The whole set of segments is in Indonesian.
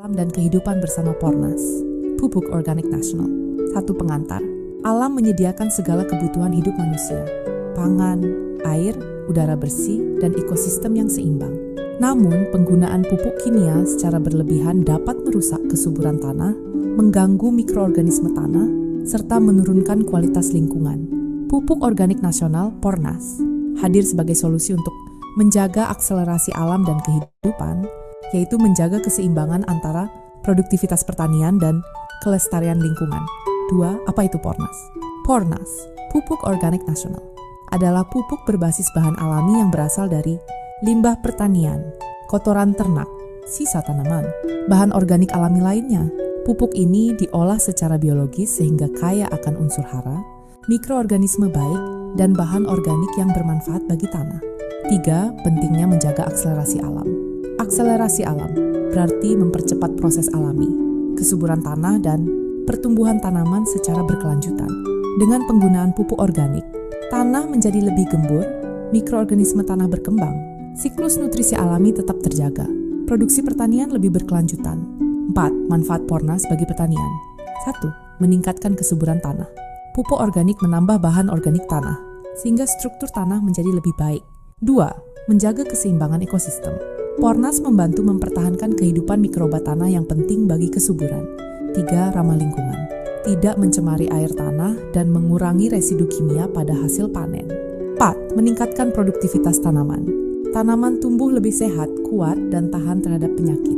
Alam dan kehidupan bersama Pornas, Pupuk Organik Nasional. Satu pengantar, alam menyediakan segala kebutuhan hidup manusia, pangan, air, udara bersih, dan ekosistem yang seimbang. Namun, penggunaan pupuk kimia secara berlebihan dapat merusak kesuburan tanah, mengganggu mikroorganisme tanah, serta menurunkan kualitas lingkungan. Pupuk Organik Nasional, Pornas, hadir sebagai solusi untuk menjaga akselerasi alam dan kehidupan, yaitu menjaga keseimbangan antara produktivitas pertanian dan kelestarian lingkungan. 2. Apa itu Pornas? Pornas, Pupuk Organik Nasional, adalah pupuk berbasis bahan alami yang berasal dari limbah pertanian, kotoran ternak, sisa tanaman, bahan organik alami lainnya. Pupuk ini diolah secara biologis sehingga kaya akan unsur hara, mikroorganisme baik, dan bahan organik yang bermanfaat bagi tanah. 3. Pentingnya menjaga akselerasi alam. Akselerasi alam berarti mempercepat proses alami, kesuburan tanah, dan pertumbuhan tanaman secara berkelanjutan. Dengan penggunaan pupuk organik, tanah menjadi lebih gembur, mikroorganisme tanah berkembang, siklus nutrisi alami tetap terjaga, produksi pertanian lebih berkelanjutan. 4. Manfaat Pornas bagi pertanian. 1. Meningkatkan kesuburan tanah. Pupuk organik menambah bahan organik tanah, sehingga struktur tanah menjadi lebih baik. 2. Menjaga keseimbangan ekosistem. Pornas membantu mempertahankan kehidupan mikroba tanah yang penting bagi kesuburan. 3. Ramah lingkungan. Tidak mencemari air tanah dan mengurangi residu kimia pada hasil panen. 4. Meningkatkan produktivitas tanaman. Tanaman tumbuh lebih sehat, kuat, dan tahan terhadap penyakit.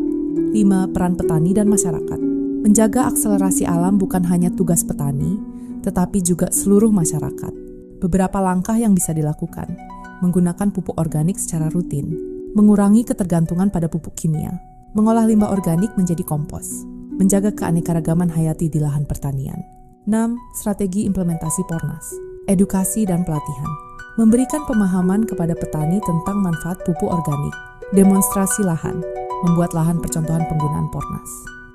5. Peran petani dan masyarakat. Menjaga akselerasi alam bukan hanya tugas petani, tetapi juga seluruh masyarakat. Beberapa langkah yang bisa dilakukan. Menggunakan pupuk organik secara rutin, mengurangi ketergantungan pada pupuk kimia, mengolah limbah organik menjadi kompos, menjaga keanekaragaman hayati di lahan pertanian. 6. Strategi implementasi Pornas. Edukasi dan pelatihan. Memberikan pemahaman kepada petani tentang manfaat pupuk organik. Demonstrasi lahan. Membuat lahan percontohan penggunaan Pornas.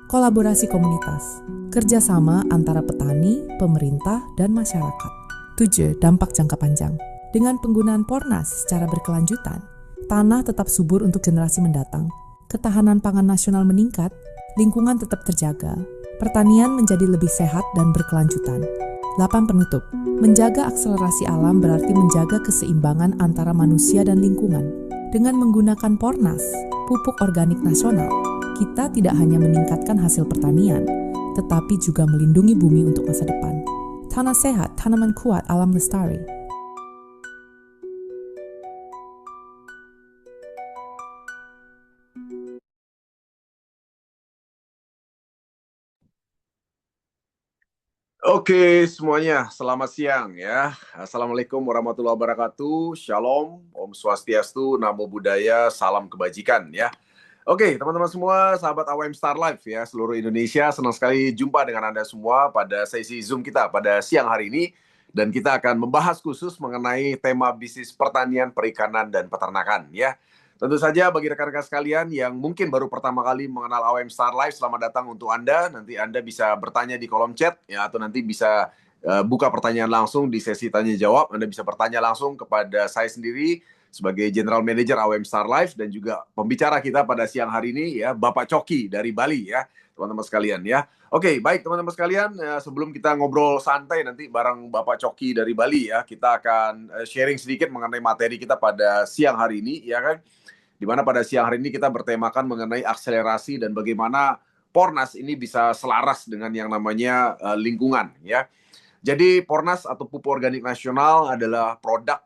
Kolaborasi komunitas. Kerjasama antara petani, pemerintah, dan masyarakat. 7. Dampak jangka panjang. Dengan penggunaan Pornas secara berkelanjutan, tanah tetap subur untuk generasi mendatang, ketahanan pangan nasional meningkat, lingkungan tetap terjaga, pertanian menjadi lebih sehat dan berkelanjutan. 8. Penutup. Menjaga akselerasi alam berarti menjaga keseimbangan antara manusia dan lingkungan. Dengan menggunakan Pornas, pupuk organik nasional, kita tidak hanya meningkatkan hasil pertanian, tetapi juga melindungi bumi untuk masa depan. Tanah sehat, tanaman kuat, alam lestari. Oke, semuanya, selamat siang ya. Assalamualaikum warahmatullahi wabarakatuh. Shalom, Om Swastiastu, Namo Buddhaya, salam kebajikan ya. Oke, teman-teman semua, sahabat AWM Star Life ya, seluruh Indonesia, senang sekali jumpa dengan Anda semua pada sesi Zoom kita pada siang hari ini. Dan kita akan membahas khusus mengenai tema bisnis pertanian, perikanan, dan peternakan ya. Tentu saja bagi rekan-rekan sekalian yang mungkin baru pertama kali mengenal AWM Star Life, selamat datang untuk Anda. Nanti Anda bisa bertanya di kolom chat ya, atau nanti bisa buka pertanyaan langsung di sesi tanya jawab. Anda bisa bertanya langsung kepada saya sendiri sebagai General Manager AWM Star Life dan juga pembicara kita pada siang hari ini ya, Bapak Coki dari Bali ya, teman-teman sekalian ya. Oke, baik teman-teman sekalian, sebelum kita ngobrol santai nanti bareng Bapak Coki dari Bali ya, kita akan sharing sedikit mengenai materi kita pada siang hari ini ya kan. Di mana pada siang hari ini kita bertemakan mengenai akselerasi dan bagaimana Pornas ini bisa selaras dengan yang namanya lingkungan ya. Jadi Pornas atau Pupuk Organik Nasional adalah produk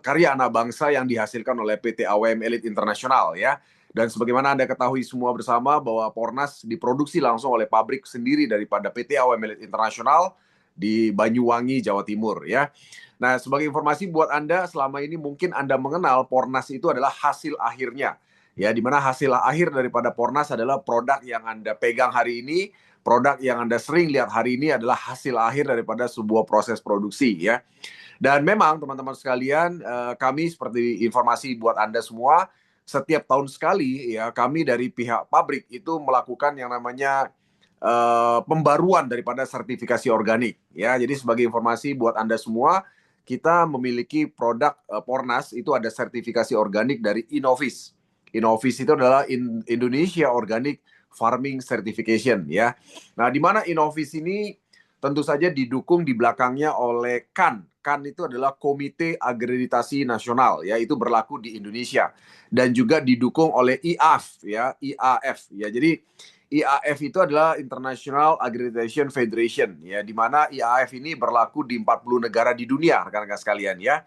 karya anak bangsa yang dihasilkan oleh PT AWM Elite Internasional ya. Dan sebagaimana Anda ketahui semua bersama bahwa Pornas diproduksi langsung oleh pabrik sendiri daripada PT AWM Elite Internasional di Banyuwangi, Jawa Timur ya. Nah, sebagai informasi buat Anda, selama ini mungkin Anda mengenal Pornas itu adalah hasil akhirnya. Ya, di mana hasil akhir daripada Pornas adalah produk yang Anda pegang hari ini, produk yang Anda sering lihat hari ini adalah hasil akhir daripada sebuah proses produksi ya. Dan memang teman-teman sekalian, kami seperti informasi buat Anda semua, setiap tahun sekali ya kami dari pihak pabrik itu melakukan yang namanya pembaruan daripada sertifikasi organik ya. Jadi sebagai informasi buat Anda semua, kita memiliki produk Pornas itu ada sertifikasi organik dari Innovis. Innovis itu adalah Indonesia Organic Farming Certification ya. Nah, di mana Innovis ini tentu saja didukung di belakangnya oleh CAN. CAN itu adalah Komite Akreditasi Nasional ya, itu berlaku di Indonesia, dan juga didukung oleh IAF ya, IAF ya. Jadi IAF itu adalah International Accreditation Federation ya, di mana IAF ini berlaku di 40 negara di dunia, rekan-rekan sekalian ya.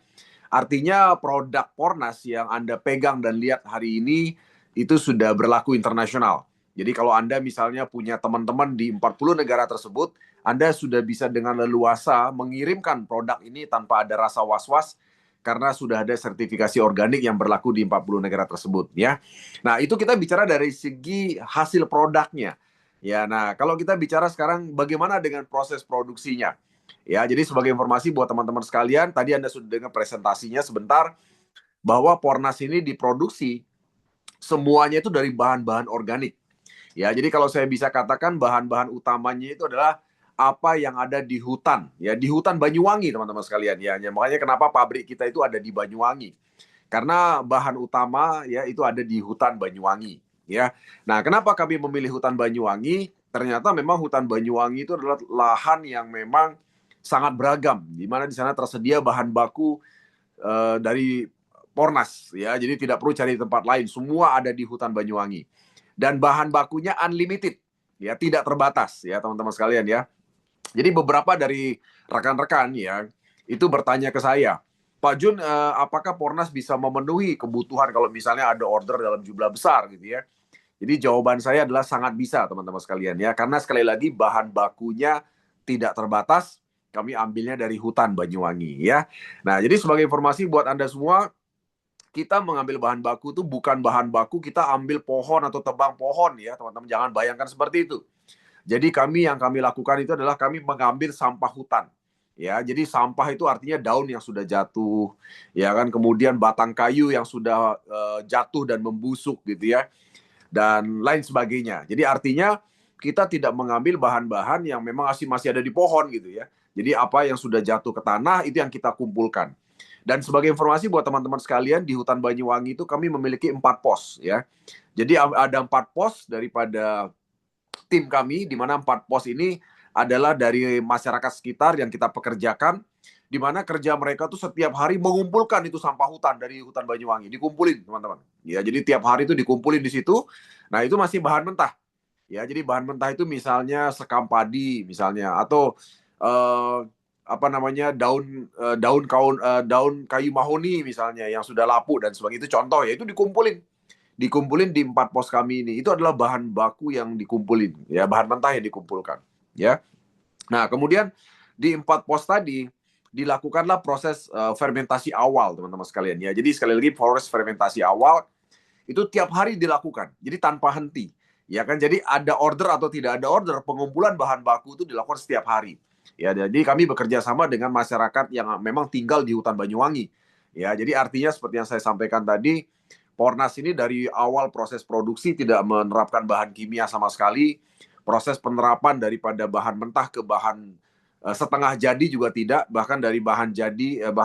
Artinya produk Pornas yang Anda pegang dan lihat hari ini itu sudah berlaku internasional. Jadi kalau Anda misalnya punya teman-teman di 40 negara tersebut, Anda sudah bisa dengan leluasa mengirimkan produk ini tanpa ada rasa was-was karena sudah ada sertifikasi organik yang berlaku di 40 negara tersebut ya. Nah, itu kita bicara dari segi hasil produknya. Ya, nah kalau kita bicara sekarang bagaimana dengan proses produksinya? Ya, jadi sebagai informasi buat teman-teman sekalian, tadi Anda sudah dengar presentasinya sebentar bahwa Pornas ini diproduksi semuanya itu dari bahan-bahan organik. Ya, jadi kalau saya bisa katakan bahan-bahan utamanya itu adalah apa yang ada di hutan, ya di hutan Banyuwangi teman-teman sekalian ya. Makanya kenapa pabrik kita itu ada di Banyuwangi. Karena bahan utama ya itu ada di hutan Banyuwangi, ya. Nah, kenapa kami memilih hutan Banyuwangi? Ternyata memang hutan Banyuwangi itu adalah lahan yang memang sangat beragam, di mana di sana tersedia bahan baku dari Pornas, ya. Jadi tidak perlu cari tempat lain, semua ada di hutan Banyuwangi. Dan bahan bakunya unlimited, ya, tidak terbatas ya teman-teman sekalian ya. Jadi beberapa dari rekan-rekan ya itu bertanya ke saya, Pak Jun, apakah Pornas bisa memenuhi kebutuhan kalau misalnya ada order dalam jumlah besar gitu ya? Jadi jawaban saya adalah sangat bisa teman-teman sekalian ya, karena sekali lagi bahan bakunya tidak terbatas, kami ambilnya dari hutan Banyuwangi ya. Nah, jadi sebagai informasi buat Anda semua, kita mengambil bahan baku itu bukan bahan baku kita ambil pohon atau tebang pohon ya, teman-teman jangan bayangkan seperti itu. Jadi yang kami lakukan itu adalah kami mengambil sampah hutan. Ya, jadi sampah itu artinya daun yang sudah jatuh, ya kan, kemudian batang kayu yang sudah jatuh dan membusuk gitu ya, dan lain sebagainya. Jadi artinya kita tidak mengambil bahan-bahan yang memang masih ada di pohon gitu ya. Jadi apa yang sudah jatuh ke tanah itu yang kita kumpulkan. Dan sebagai informasi buat teman-teman sekalian, di hutan Banyuwangi itu kami memiliki 4 pos ya. Jadi ada 4 pos daripada tim kami, di mana 4 pos ini adalah dari masyarakat sekitar yang kita pekerjakan, di mana kerja mereka tuh setiap hari mengumpulkan itu sampah hutan dari hutan Banyuwangi, dikumpulin teman-teman. Ya, jadi tiap hari itu dikumpulin di situ. Nah, itu masih bahan mentah. Ya, jadi bahan mentah itu misalnya sekam padi misalnya, atau apa namanya, daun kayu mahoni misalnya yang sudah lapuk dan sebagainya, itu contoh ya, itu dikumpulin di 4 pos kami ini. Itu adalah bahan baku yang dikumpulin ya, bahan mentah yang dikumpulkan ya. Nah, kemudian di 4 pos tadi dilakukanlah proses fermentasi awal teman-teman sekalian ya. Jadi sekali lagi proses fermentasi awal itu tiap hari dilakukan, jadi tanpa henti ya kan. Jadi ada order atau tidak ada order, pengumpulan bahan baku itu dilakukan setiap hari ya. Jadi kami bekerja sama dengan masyarakat yang memang tinggal di hutan Banyuwangi ya. Jadi artinya seperti yang saya sampaikan tadi, Pornas ini dari awal proses produksi tidak menerapkan bahan kimia sama sekali. Proses penerapan daripada bahan mentah ke bahan setengah jadi juga tidak, bahkan dari bahan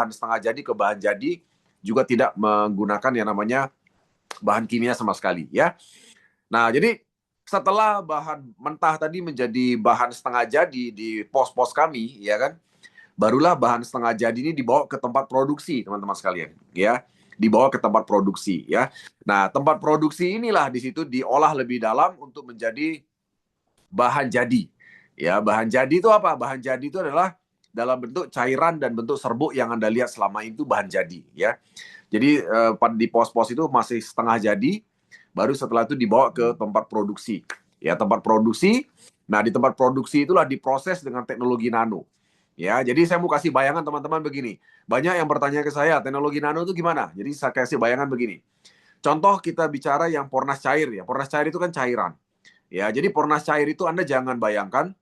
setengah jadi ke bahan jadi juga tidak menggunakan yang namanya bahan kimia sama sekali ya. Nah, jadi setelah bahan mentah tadi menjadi bahan setengah jadi di pos-pos kami ya kan, barulah bahan setengah jadi ini dibawa ke tempat produksi teman-teman sekalian ya, dibawa ke tempat produksi ya. Nah, tempat produksi inilah di situ diolah lebih dalam untuk menjadi bahan jadi ya. Bahan jadi itu apa? Bahan jadi itu adalah dalam bentuk cairan dan bentuk serbuk yang Anda lihat selama itu bahan jadi ya. Jadi di pos-pos itu masih setengah jadi, baru setelah itu dibawa ke tempat produksi ya, tempat produksi. Nah, di tempat produksi itulah diproses dengan teknologi nano ya. Jadi saya mau kasih bayangan teman-teman begini, banyak yang bertanya ke saya, teknologi nano itu gimana? Jadi saya kasih bayangan begini, contoh kita bicara yang Pornas cair ya. Pornas cair itu kan cairan ya. Jadi Pornas cair itu Anda jangan bayangkan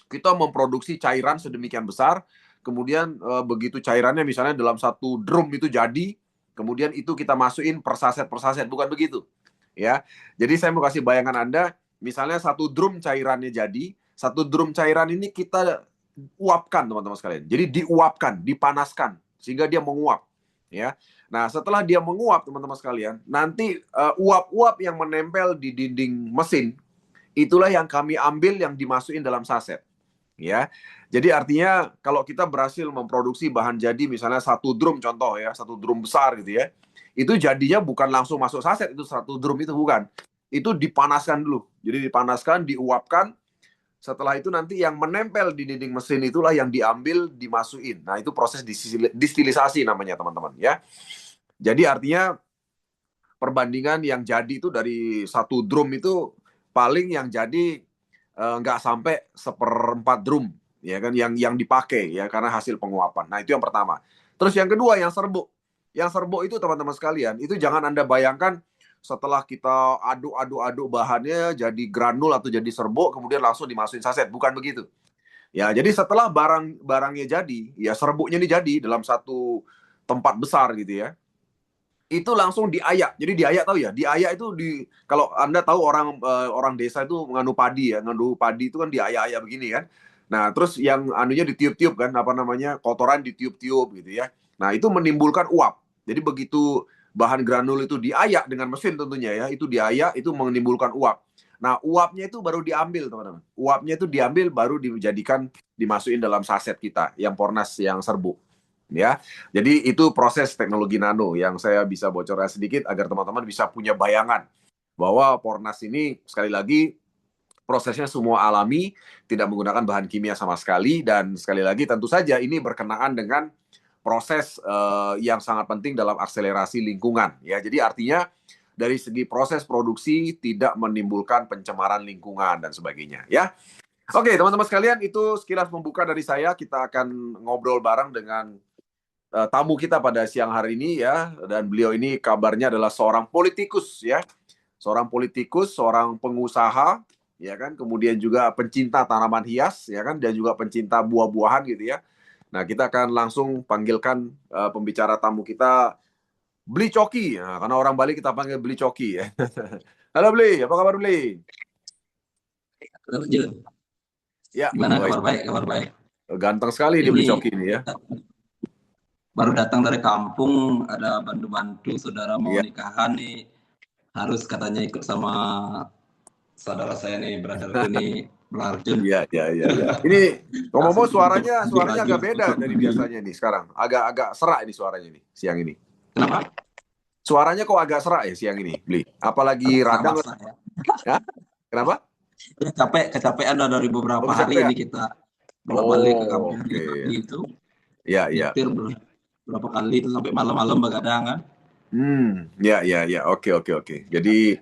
kita memproduksi cairan sedemikian besar, kemudian begitu cairannya misalnya dalam satu drum itu jadi, kemudian itu kita masukin per saset, bukan begitu ya. Jadi saya mau kasih bayangan Anda, misalnya satu drum cairannya jadi, satu drum cairan ini kita uapkan teman-teman sekalian. Jadi diuapkan, dipanaskan sehingga dia menguap ya. Nah, setelah dia menguap teman-teman sekalian, nanti uap-uap yang menempel di dinding mesin itulah yang kami ambil yang dimasukin dalam saset. Ya, jadi artinya kalau kita berhasil memproduksi bahan jadi misalnya 1 drum contoh ya, 1 drum besar gitu ya, itu jadinya bukan langsung masuk saset itu 1 drum itu bukan, itu dipanaskan dulu. Jadi dipanaskan, diuapkan. Setelah itu nanti yang menempel di dinding mesin itulah yang diambil, dimasukin. Nah, itu proses distilisasi namanya, teman-teman ya. Jadi artinya perbandingan yang jadi itu dari 1 drum itu paling yang jadi nggak sampai 1/4 drum ya kan yang dipakai ya karena hasil penguapan. Nah, itu yang pertama. Terus yang kedua yang serbuk. Yang serbuk itu teman-teman sekalian, itu jangan Anda bayangkan setelah kita aduk-aduk bahannya jadi granul atau jadi serbuk kemudian langsung dimasukin saset, bukan begitu. Ya, jadi setelah barangnya jadi, ya serbuknya ini jadi dalam satu tempat besar gitu ya. Itu langsung diayak. Jadi diayak tahu ya? Diayak itu kalau Anda tahu orang desa itu mengandung padi ya, ngandung padi itu kan diayak-ayak begini kan. Nah, terus yang anunya ditiup-tiup kan, apa namanya? Kotoran ditiup-tiup gitu ya. Nah, itu menimbulkan uap. Jadi begitu bahan granul itu diayak dengan mesin tentunya ya, itu diayak itu menimbulkan uap. Nah, uapnya itu baru diambil, teman-teman. Uapnya itu diambil baru dimasukin dalam saset kita yang Pornas yang serbuk. Ya, jadi itu proses teknologi nano yang saya bisa bocorkan sedikit agar teman-teman bisa punya bayangan bahwa Pornas ini sekali lagi prosesnya semua alami, tidak menggunakan bahan kimia sama sekali, dan sekali lagi tentu saja ini berkenaan dengan proses yang sangat penting dalam akselerasi lingkungan. Ya, jadi artinya dari segi proses produksi tidak menimbulkan pencemaran lingkungan dan sebagainya. Ya, oke teman-teman sekalian, itu sekilas pembuka dari saya. Kita akan ngobrol bareng dengan tamu kita pada siang hari ini ya, dan beliau ini kabarnya adalah seorang politikus ya, seorang pengusaha ya kan, kemudian juga pencinta tanaman hias ya kan, dan juga pencinta buah-buahan gitu ya. Nah, kita akan langsung panggilkan pembicara tamu kita, Bli Coki. Nah, karena orang Bali kita panggil Bli Coki ya. Halo Bli, apa kabar Bli? Halo Jul, Ya, gimana kabar baik, kabar baik. ganteng sekali di Bli Coki ini ya. Baru datang dari kampung, ada bantu-bantu saudara mau nikahan nih, harus katanya ikut sama saudara saya nih, brother ini, Arjun. Iya. Ini ngomong-ngomong suaranya agak beda dari biasanya nih sekarang. Agak serak ini suaranya nih siang ini. Kenapa? Suaranya kok agak serak ya siang ini, Bli? Apalagi radang ya? Kenapa? Kecapean dari beberapa hari ini kita bolak-balik ke kampung gitu. Iya. Nyetir berapa kali itu sampai malam-malam begadang kan. Ya. Oke. Jadi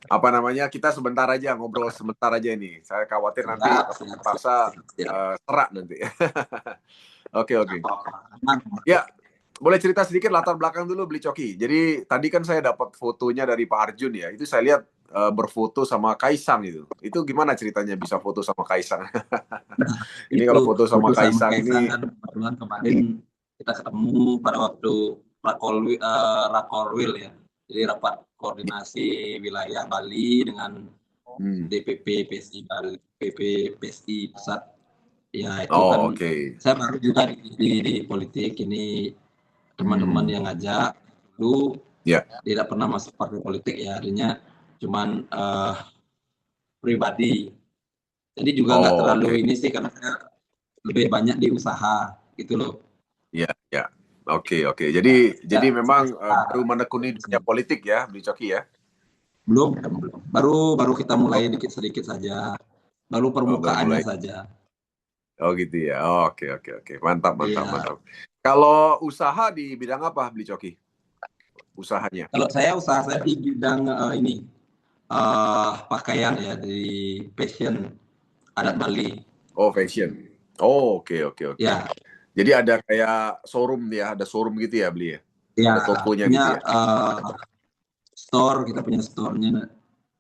apa namanya, kita sebentar aja ngobrol sebentar aja ini. Saya khawatir nanti terpaksa serak nanti. Oke. Ya, boleh cerita sedikit latar belakang dulu Bli Coki. Jadi tadi kan saya dapat fotonya dari Pak Arjun ya. Itu saya lihat berfoto sama Kaisang itu. Itu gimana ceritanya bisa foto sama Kaisang? Ini kalau foto sama Kaisang ini kebetulan kemarin kita ketemu pada waktu Rakorwil ya. Jadi rapat koordinasi wilayah Bali dengan DPP PSI Bali, PP PSI Pusat. Ya itu kan. Saya baru juga di politik ini, teman-teman yang ngajak dulu tidak pernah masuk partai politik ya, artinya cuman pribadi. Jadi juga nggak terlalu ini sih, karena saya lebih banyak di usaha gitu loh. Ya. Oke. Jadi memang baru menekuni dunia politik ya, Bli Coki ya? Belum. Baru kita mulai sedikit saja. Baru permukaannya saja. Oh gitu ya. Oke. Mantap. Kalau usaha di bidang apa, Bli Coki? Usahanya? Kalau usaha saya di bidang pakaian ya, di fashion adat Bali. Oh, fashion. Oh, oke. Ya. Jadi ada kayak showroom ya, ada showroom gitu ya, Bli ya? Ya, ada tokonya gitu ya? Store, kita punya store-nya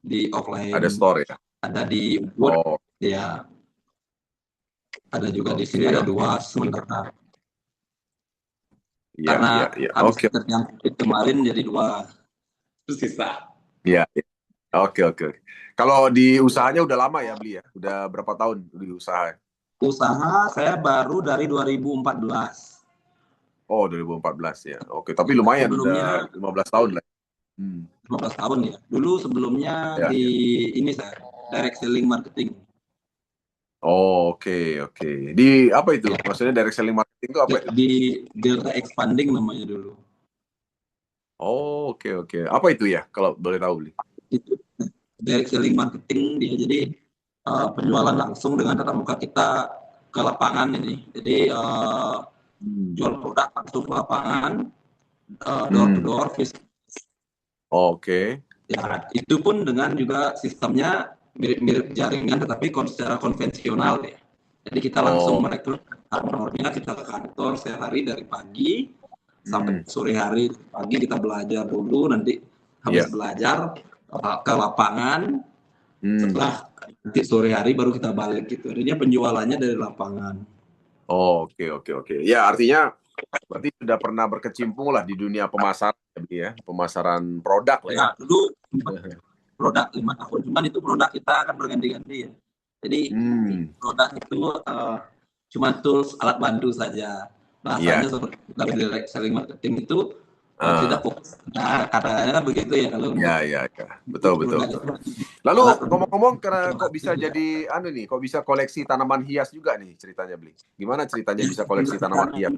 di offline. Ada store ya? Ada di Ubud, ya. Ada juga di sini, ada 2 sementara. Karena habis terjangkit kemarin jadi 2 terus sisa. Iya. Oke. Kalau di usahanya udah lama ya, Bli ya? Udah berapa tahun di usaha? Usaha saya baru dari 2014. Oh, 2014 ya. Oke, tapi lumayan udah 15 tahun lah. 15 tahun ya. Dulu sebelumnya di ini saya direct selling marketing. Oh, oke. Di apa itu? Ya, Maksudnya direct selling marketing itu apa itu? di Delta Expanding namanya dulu. Oh, oke. Apa itu ya kalau boleh tahu, Bli? Itu direct selling marketing dia jadi penjualan langsung dengan tatap muka kita ke lapangan ini. Jadi jual produk langsung ke lapangan, door to door, Oke. ya, itu pun dengan juga sistemnya mirip-mirip jaringan tetapi secara konvensional ya. Jadi kita langsung merekrut kantornya, kita ke kantor sehari dari pagi sampai sore hari. Pagi kita belajar dulu, nanti habis belajar ke lapangan, setelah nanti sore hari baru kita balik gitu. Artinya penjualannya dari lapangan. Oke. Ya, artinya berarti sudah pernah berkecimpung lah di dunia pemasaran ya, pemasaran produk lah ya. Ya, dulu produk 5 tahun, cuman itu produk kita akan berganti-ganti ya. Jadi produk itu cuma tools, alat bantu saja. Bahasanya seperti dari direct selling marketing itu tidak fokus. Nah, katanya begitu ya kalau Ya. Betul. Lalu ngomong-ngomong, karena kok bisa jadi kok bisa koleksi tanaman hias juga nih ceritanya, Bli? Gimana ceritanya bisa koleksi tanaman hias?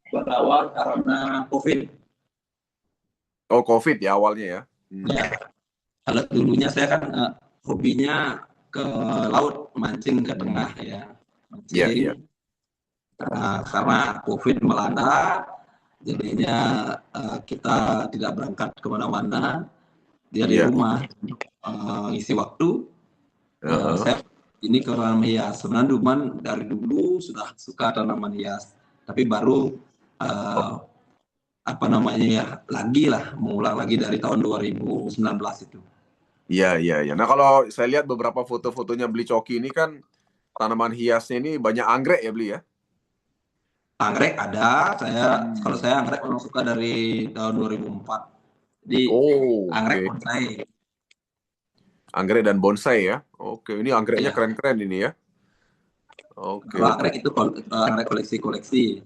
Berawal karena COVID. Oh, COVID ya awalnya ya. Ya, kalau dulunya saya kan hobinya ke laut, mancing ke tengah ya. Mancing. Karena COVID melanda, jadinya kita tidak berangkat kemana-mana, dia di rumah ngisi waktu. Saya ini ke tanaman hias. Sebenarnya Duman dari dulu sudah suka tanaman hias, tapi baru mengulang lagi dari tahun 2019 itu. Iya. Nah, kalau saya lihat beberapa foto-fotonya Bli Coki ini kan tanaman hiasnya ini banyak anggrek ya, Bli ya? Anggrek ada, kalau saya anggrek memang suka dari tahun 2004. Jadi anggrek bonsai. Anggrek dan bonsai ya. Oke, ini anggreknya keren-keren ini ya. Oke. Anggrek itu anggrek koleksi-koleksi.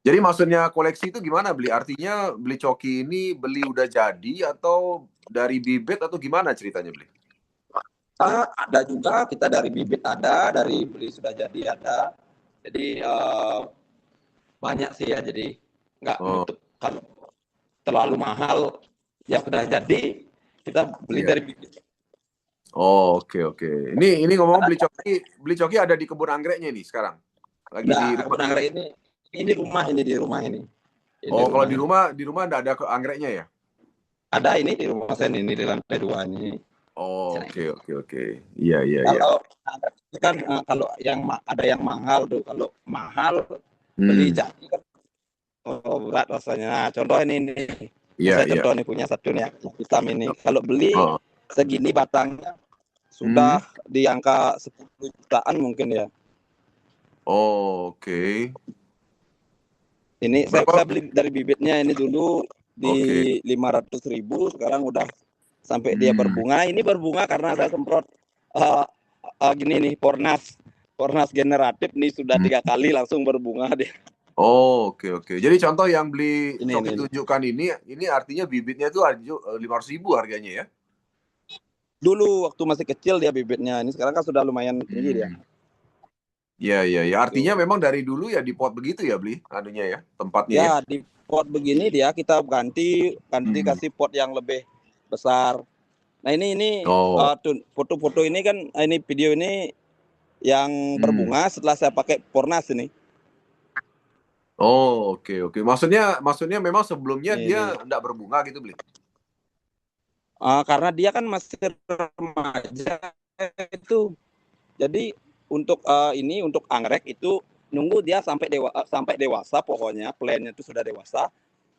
Jadi maksudnya koleksi itu gimana, Bli? Artinya Bli Coki ini beli udah jadi atau dari bibit atau gimana ceritanya, Bli? Ada juga, kita dari bibit ada, dari beli sudah jadi ada. Jadi banyak sih ya, jadi nggak butuh kalau terlalu mahal yang sudah jadi kita beli dari bibit. Oke. Ini ngomong Bli Coki ada di kebun anggreknya nih sekarang. Lagi di kebun anggrek ini di rumah ini. Kalau di rumah enggak ada anggreknya ya? Ada ini di rumah saya ini di lantai 2 ini. Oke. Iya. Kalau yang ada yang mahal tuh, kalau mahal beli jadi kan berat rasanya. Nah, contoh ini. Saya contoh nih punya satu nih hitam ini. Kalau beli segini batangnya sudah di angka 10 jutaan mungkin ya. Oke. Ini saya beli dari bibitnya ini dulu di 500.000, sekarang udah sampai dia berbunga. Ini berbunga karena saya semprot gini nih, Pornas generatif nih sudah 3 kali langsung berbunga dia. Oke. Jadi contoh yang Bli Coki tunjukkan ini artinya bibitnya itu 500.000 harganya ya? Dulu waktu masih kecil dia bibitnya, ini sekarang kan sudah lumayan tinggi dia. Iya. Artinya memang dari dulu ya di pot begitu ya, Bli? Anunya ya, tempatnya ya? Di pot begini dia kita ganti kasih pot yang lebih besar. Nah ini foto-foto ini kan, ini video ini yang berbunga setelah saya pakai Pornas ini. Oke. Maksudnya memang sebelumnya dia enggak berbunga gitu, Bli? Karena dia kan masih remaja itu. Jadi untuk untuk anggrek itu nunggu dia sampai dewasa, pokoknya plannya itu sudah dewasa,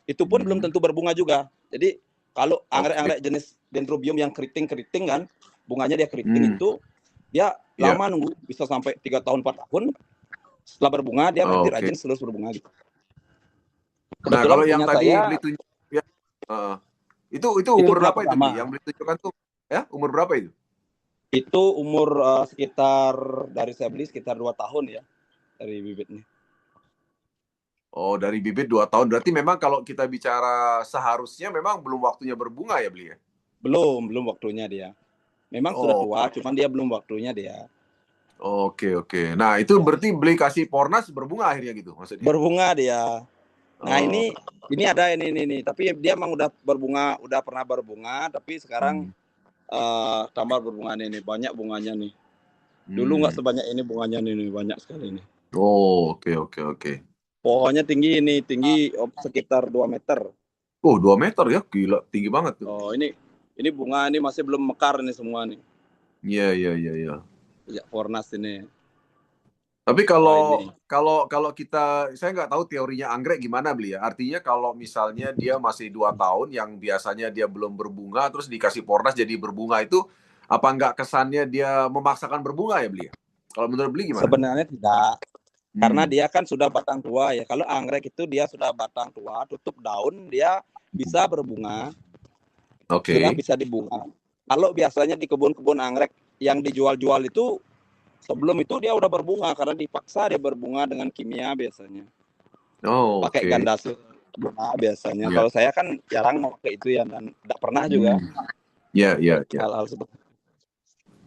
itu pun belum tentu berbunga juga. Jadi kalau anggrek jenis Dendrobium yang keriting kan, bunganya dia keriting itu dia lama nunggu, bisa sampai 3 tahun 4 tahun. Setelah berbunga dia berarti rajin terus berbunga gitu. Nah, kalau yang tadi Bli tunjuk ya, itu umur berapa itu, Bli? Yang Bli tunjukkan tuh ya, umur berapa itu? Itu umur sekitar dari saya beli sekitar 2 tahun ya dari bibitnya. Dari bibit 2 tahun. Berarti memang kalau kita bicara seharusnya memang belum waktunya berbunga ya, Bli ya? Belum waktunya dia. Memang sudah Oh, tua, cuman dia belum waktunya dia. oke. Nah, itu berarti beli kasih Pornas berbunga akhirnya gitu maksudnya? Berbunga dia. Nah, Oh, ini ada ini, tapi dia emang udah berbunga, udah pernah berbunga, tapi sekarang tambah berbunga ini, banyak bunganya nih. Dulu nggak sebanyak ini bunganya nih, banyak sekali ini. Oh, oke. Pohonnya tinggi sekitar 2 meter. Oh, 2 meter ya, gila, tinggi banget tuh. Oh, ini bunga ini masih belum mekar nih semua nih. Iya. Ya, Pornas ini. Tapi Oh, kalau kita, saya nggak tahu teorinya anggrek gimana beli ya. Artinya kalau misalnya dia masih 2 tahun, yang biasanya dia belum berbunga, terus dikasih Pornas jadi berbunga itu, apa nggak kesannya dia memaksakan berbunga ya beli ya? Kalau menurut beli gimana? sebenarnya tidak. Karena dia kan sudah batang tua ya. Kalau anggrek itu dia sudah batang tua, tutup daun, dia bisa berbunga. Sudah Oke. bisa dibunga. Kalau biasanya di kebun-kebun anggrek yang dijual-jual itu, sebelum itu dia udah berbunga karena dipaksa dia berbunga dengan kimia biasanya. Oh, Pakai oke. gandasnya bunga biasanya. Iya. Kalau saya kan jarang pakai itu ya, dan tidak pernah juga Iya. hal-hal seperti itu.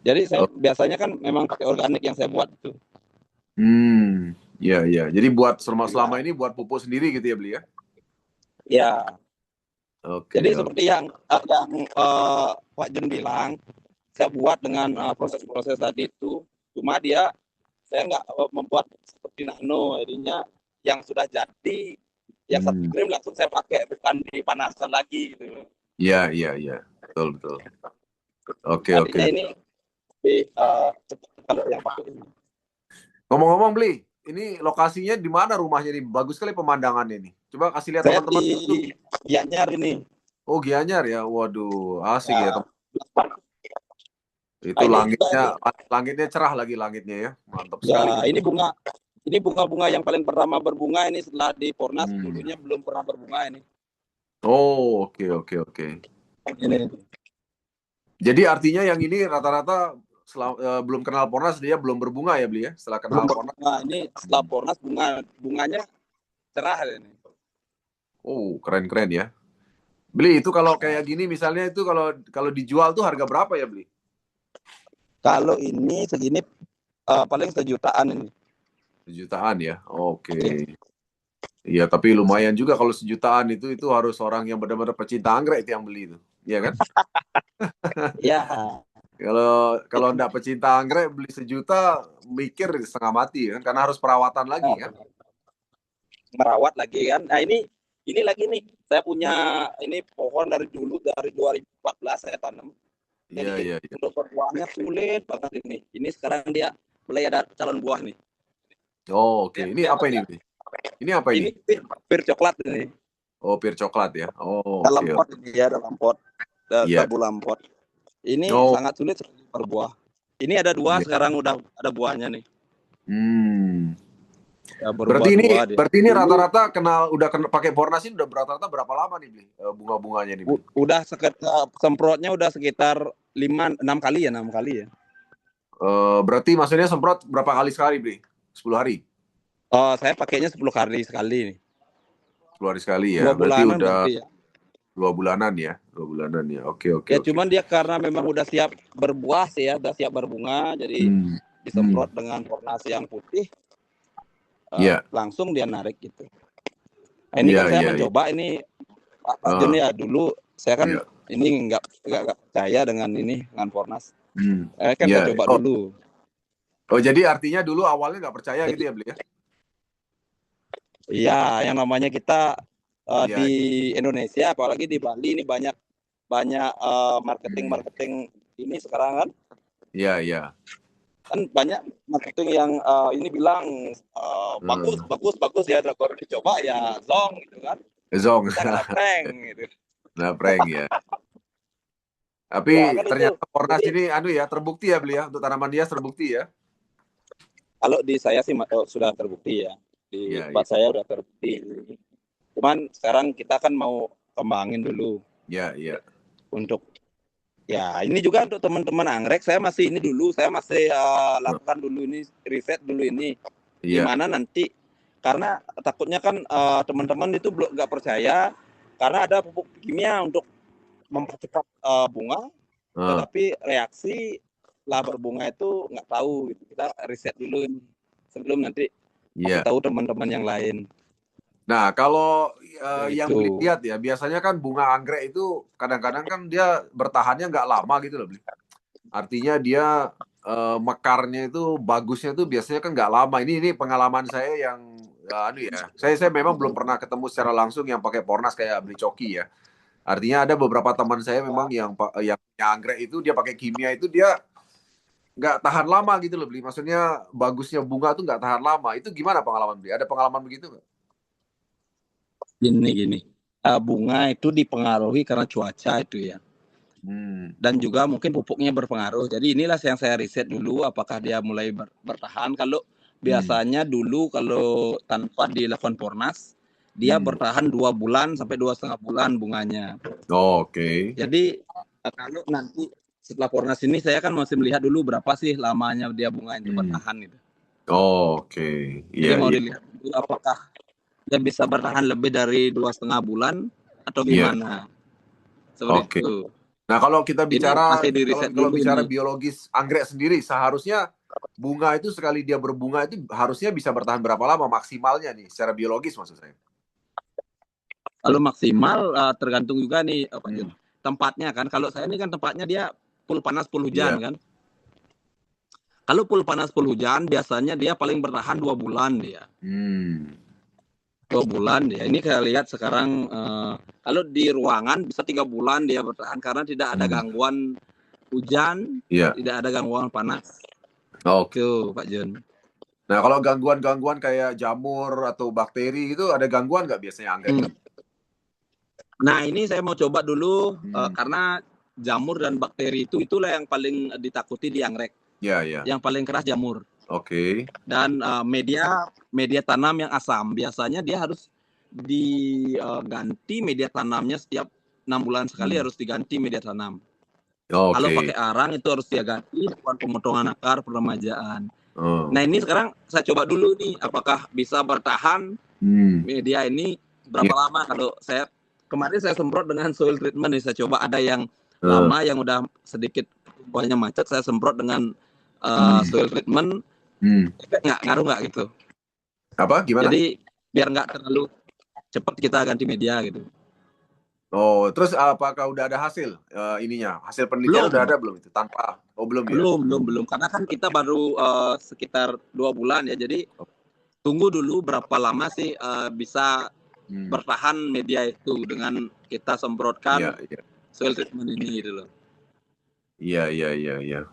Jadi saya biasanya kan memang pakai organik yang saya buat itu. Iya. Jadi buat selama ini buat pupuk sendiri gitu ya beli ya? Ya. Oke. Jadi seperti yang Pak Jun bilang, saya buat dengan proses-proses tadi itu. Cuma saya nggak membuat seperti nano, jadinya yang sudah jadi, yang 1 krim langsung saya pakai, bukan dipanasan lagi gitu. Iya. Betul. Oke. Ini kalau yang pakai ini. Ngomong-ngomong beli, ini lokasinya di mana rumahnya nih? Bagus sekali pemandangannya nih. Coba kasih lihat Saya teman-teman. di Gianyar ini. Oh, Gianyar ya. Waduh, asik ya. Itu Nah, ini langitnya cerah lagi langitnya ya. Mantap sekali. ya, ini bunga yang paling pertama berbunga ini setelah di Pornas. Dulunya belum pernah berbunga ini. Oh, oke. Ini. Jadi artinya yang ini rata-rata belum kenal Pornas dia belum berbunga ya beli ya? Setelah kenal Pornas. Nah, ini setelah Pornas bunganya cerah ini. Oh, keren ya. Beli itu kalau kayak gini misalnya itu kalau dijual tuh harga berapa ya beli? Kalau ini segini paling 1 jutaan ini. 1 jutaan ya. Oke. Iya, tapi lumayan juga kalau 1 jutaan itu harus orang yang benar-benar pecinta anggrek itu yang beli itu. Iya kan? Ya. Kalau enggak pecinta anggrek beli 1 juta mikir setengah mati kan karena harus perawatan lagi kan. Merawat lagi kan. Nah, ini lagi nih. Saya punya ini pohon dari dulu, dari 2014 saya tanam. Iya. Untuk berbuahnya sulit banget ini. Ini sekarang dia mulai ada calon buah nih. Oh, oke. Ini apa ini? Ini apa ini? Ini pir coklat ini. Oh, pir coklat ya. Oh, dalam pot ini ya, dalam pot. Dalam pot. Ini sangat sulit berbuah. Ini ada 2 sekarang udah ada buahnya nih. Ya, berarti ini rata-rata udah pakai Pornas ini udah rata-rata berapa lama nih beli bunga-bunganya nih? Udah semprotnya udah sekitar 6 kali ya. Berarti maksudnya semprot berapa kali sekali beli? 10 hari? Saya pakainya 10 hari sekali nih. 10 hari sekali ya. Berarti udah ya. 2 bulanan ya. Oke. Ya, cuman dia karena memang udah siap berbuah sih ya, udah siap berbunga, jadi disemprot dengan Pornas yang putih. Langsung dia narik gitu. Nah, ini kan saya mencoba ini Pak Jun ya, dulu saya kan ini nggak percaya dengan Pornas. Saya kan saya coba dulu. Oh, jadi artinya dulu awalnya nggak percaya gitu ya beli ya? Iya, yang namanya kita di Indonesia, apalagi di Bali ini banyak marketing ini sekarang kan. Iya. Kan banyak marketing yang ini bilang bagus ya, kalau dicoba ya zong gitu kan. Zong. Kita prank gitu. Nah, prank ya. Tapi ya, kan ternyata Pornas ini terbukti ya beli ya, untuk tanaman hias terbukti ya. Kalau di saya sih sudah terbukti ya. Di tempat saya sudah terbukti. Cuman sekarang kita kan mau kembangin dulu. Iya. Untuk ini juga untuk teman-teman anggrek, saya masih lakukan dulu ini, riset dulu ini. Gimana nanti, karena takutnya kan teman-teman itu belum nggak percaya, karena ada pupuk kimia untuk mempercepat bunga, tetapi reaksi setelah berbunga itu nggak tahu gitu. Kita riset dulu sebelum nanti kasih tahu teman-teman yang lain. Nah, kalau yang Gitu. Beli lihat ya, biasanya kan bunga anggrek itu kadang-kadang kan dia bertahannya nggak lama gitu loh, Beli. Artinya dia mekarnya itu bagusnya itu biasanya kan nggak lama. Ini pengalaman saya yang saya memang belum pernah ketemu secara langsung yang pakai Pornas kayak Beli Coki ya. Artinya ada beberapa teman saya memang yang punya anggrek itu dia pakai kimia itu dia nggak tahan lama gitu loh, Beli. Maksudnya bagusnya bunga tuh nggak tahan lama. Itu gimana pengalaman Beli? Ada pengalaman begitu nggak? Gini. Bunga itu dipengaruhi karena cuaca itu ya. Dan juga mungkin pupuknya berpengaruh. Jadi inilah yang saya riset dulu apakah dia mulai bertahan. Kalau biasanya dulu kalau tanpa dilakukan Pornas, dia bertahan 2 bulan sampai 2,5 bulan bunganya. Oke. Jadi kalau nanti setelah Pornas ini saya kan masih melihat dulu berapa sih lamanya dia bunga itu bertahan gitu. Oke. Jadi mau dilihat dulu apakah dia bisa bertahan lebih dari 2,5 bulan atau gimana. Seperti itu. Nah, kalau kita bicara kalau bicara ini. biologis anggrek sendiri, seharusnya bunga itu sekali dia berbunga itu harusnya bisa bertahan berapa lama maksimalnya nih secara biologis maksud saya? Kalau maksimal tergantung juga nih tempatnya kan. Kalau saya ini kan tempatnya dia full panas full hujan kan. Kalau full panas full hujan biasanya dia paling bertahan 2 bulan dia. 2 bulan ya. Ini saya lihat sekarang kalau di ruangan bisa 3 bulan dia bertahan karena tidak ada gangguan hujan, tidak ada gangguan panas. Oke, Pak Jun. Nah, kalau gangguan-gangguan kayak jamur atau bakteri itu ada gangguan nggak biasanya anggrek? Nah, ini saya mau coba dulu karena jamur dan bakteri itulah yang paling ditakuti di anggrek. Yang paling keras jamur. Oke. Dan media tanam yang asam biasanya dia harus diganti media tanamnya setiap 6 bulan sekali harus diganti media tanam. Kalau pakai arang itu harus dia ganti bukan pemotongan akar peremajaan. Nah ini sekarang saya coba dulu nih apakah bisa bertahan media ini berapa lama. Kalau kemarin saya semprot dengan soil treatment nih, saya coba ada yang lama yang udah sedikit buahnya macet, saya semprot dengan soil treatment. Ngaruh nggak gitu? Apa? Gimana? Jadi biar nggak terlalu cepat kita ganti media gitu. Oh, terus apakah udah ada hasil hasil penelitian udah ada belum itu tanpa? Belum ya? Belum. Karena kan kita baru sekitar 2 bulan ya. Jadi tunggu dulu berapa lama sih bisa bertahan media itu dengan kita semprotkan soil treatment ini gitu loh. Iya.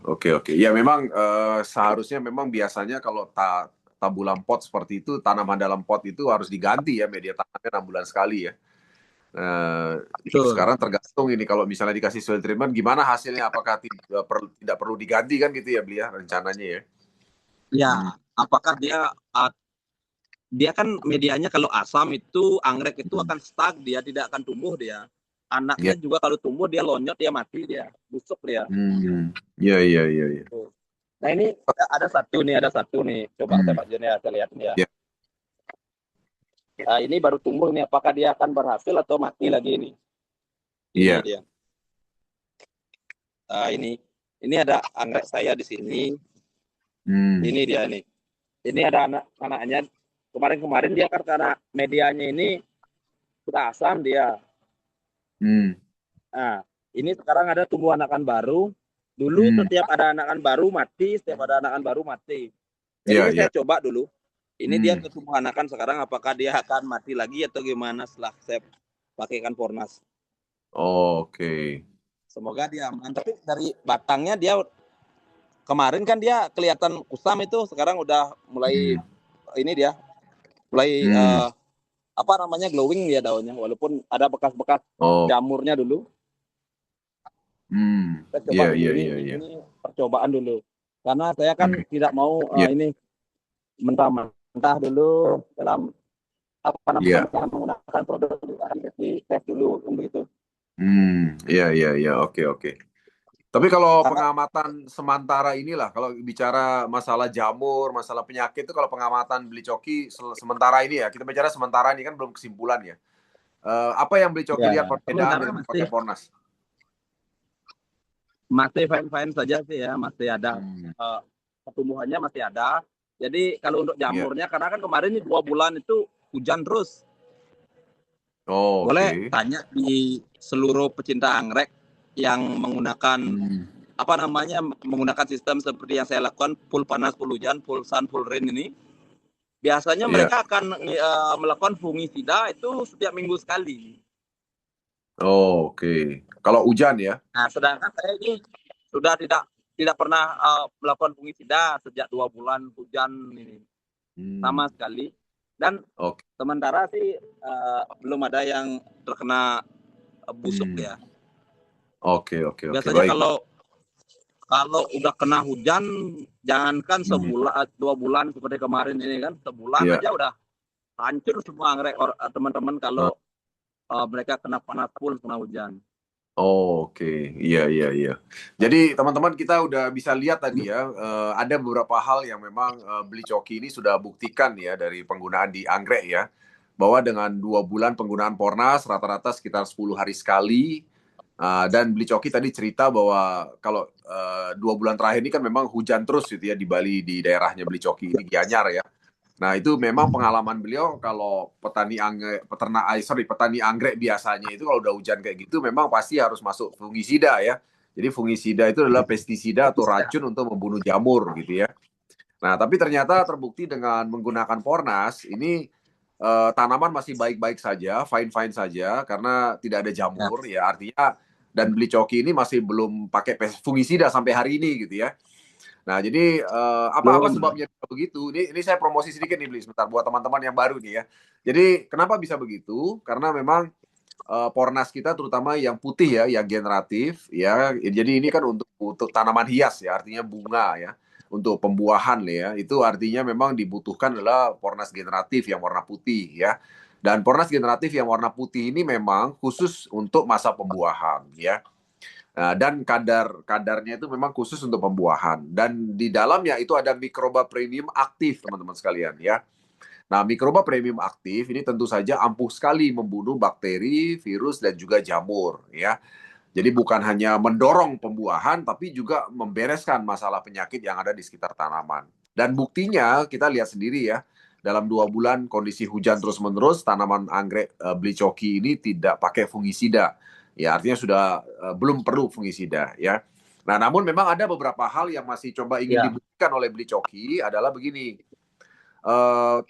Oke. Ya memang seharusnya memang biasanya kalau tabulam pot seperti itu, tanaman dalam pot itu harus diganti ya media tanamnya 6 bulan sekali ya. Sekarang tergantung ini kalau misalnya dikasih soil treatment gimana hasilnya, apakah tidak perlu diganti kan gitu ya Beli ya rencananya ya. Ya, apakah dia kan medianya kalau asam itu anggrek itu akan stuck, dia tidak akan tumbuh dia. Anaknya juga kalau tumbuh dia lonyot, dia mati, dia busuk dia. Iya. Nah ini ada satu nih. Coba saya Pak Jen ya, saya lihat nih ya. Nah, ini baru tumbuh nih, apakah dia akan berhasil atau mati lagi ini? Ini dia. Nah, ini ada anggrek saya di sini. Ini dia nih. Ini ada anaknya. Kemarin dia karena medianya ini sudah asam dia. Nah, ini sekarang ada tumbuh anakan baru. Dulu setiap ada anakan baru mati, Jadi saya coba dulu. Ini dia tumbuh anakan sekarang, apakah dia akan mati lagi atau gimana setelah saya pakaikan Pornas. Oke. Semoga dia aman. Tapi dari batangnya dia kemarin kan dia kelihatan kusam itu, sekarang udah mulai ini dia mulai glowing dia daunnya, walaupun ada bekas-bekas jamurnya dulu. Kita coba ini percobaan dulu. Karena saya kan tidak mau ini mentah dulu dalam menggunakan produk di tes dulu begitu. Iya. Oke. Tapi kalau pengamatan sementara inilah, kalau bicara masalah jamur, masalah penyakit itu kalau pengamatan Beli Coki sementara ini ya, kita bicara sementara ini kan belum kesimpulan ya. Apa yang Beli Coki lihat perbedaan dengan pakai Pornas? Masih fine-fine saja sih ya, masih ada pertumbuhannya masih ada. Jadi kalau untuk jamurnya, karena kan kemarin ini 2 bulan itu hujan terus. Oh, Boleh oke. tanya di seluruh pecinta anggrek yang menggunakan apa namanya, menggunakan sistem seperti yang saya lakukan, full panas, full hujan, full sun, full rain ini. Biasanya mereka akan melakukan fungisida itu setiap minggu sekali. Oh, oke. Kalau hujan ya? Nah, sedangkan saya ini sudah tidak pernah melakukan fungisida sejak 2 bulan hujan ini sama sekali. Dan sementara sih belum ada yang terkena busuk ya. Oke. Biasanya Baik. kalau udah kena hujan, jangankan sebulan, 2 bulan seperti kemarin ini kan, sebulan aja udah hancur semua anggrek teman-teman kalau mereka kena panas full, kena hujan. Oh, oke. Iya. Jadi teman-teman kita udah bisa lihat tadi ya, ada beberapa hal yang memang Beli Coki ini sudah buktikan ya dari penggunaan di anggrek ya, bahwa dengan 2 bulan penggunaan Pornas rata-rata sekitar 10 hari sekali. Dan Beli Coki tadi cerita bahwa kalau 2 bulan terakhir ini kan memang hujan terus gitu ya di Bali, di daerahnya Beli Coki ini Gianyar ya. Nah, itu memang pengalaman beliau kalau petani anggrek biasanya itu kalau udah hujan kayak gitu memang pasti harus masuk fungisida ya. Jadi fungisida itu adalah pestisida atau racun untuk membunuh jamur gitu ya. Nah, tapi ternyata terbukti dengan menggunakan Pornas ini tanaman masih baik-baik saja, fine-fine saja karena tidak ada jamur ya. Artinya dan Beli Coki ini masih belum pakai fungisida sampai hari ini gitu ya. Nah, jadi apa sebabnya begitu? Ini saya promosi sedikit nih, Bli, sebentar buat teman-teman yang baru nih ya. Jadi kenapa bisa begitu? Karena memang Pornas kita terutama yang putih ya, yang generatif ya. Jadi ini kan untuk tanaman hias ya, artinya bunga ya. Untuk pembuahan ya, itu artinya memang dibutuhkan adalah Pornas generatif yang warna putih ya. Dan Pornas generatif yang warna putih ini memang khusus untuk masa pembuahan ya. Dan kadarnya itu memang khusus untuk pembuahan. Dan di dalamnya itu ada mikroba premium aktif, teman-teman sekalian ya. Nah, mikroba premium aktif ini tentu saja ampuh sekali membunuh bakteri, virus, dan juga jamur ya. Jadi bukan hanya mendorong pembuahan, tapi juga membereskan masalah penyakit yang ada di sekitar tanaman. Dan buktinya kita lihat sendiri ya, dalam 2 bulan kondisi hujan terus-menerus, tanaman anggrek Beli Coki ini tidak pakai fungisida. Ya, artinya sudah belum perlu fungisida ya. Nah, namun memang ada beberapa hal yang masih coba ingin dibuktikan oleh Beli Coki adalah begini.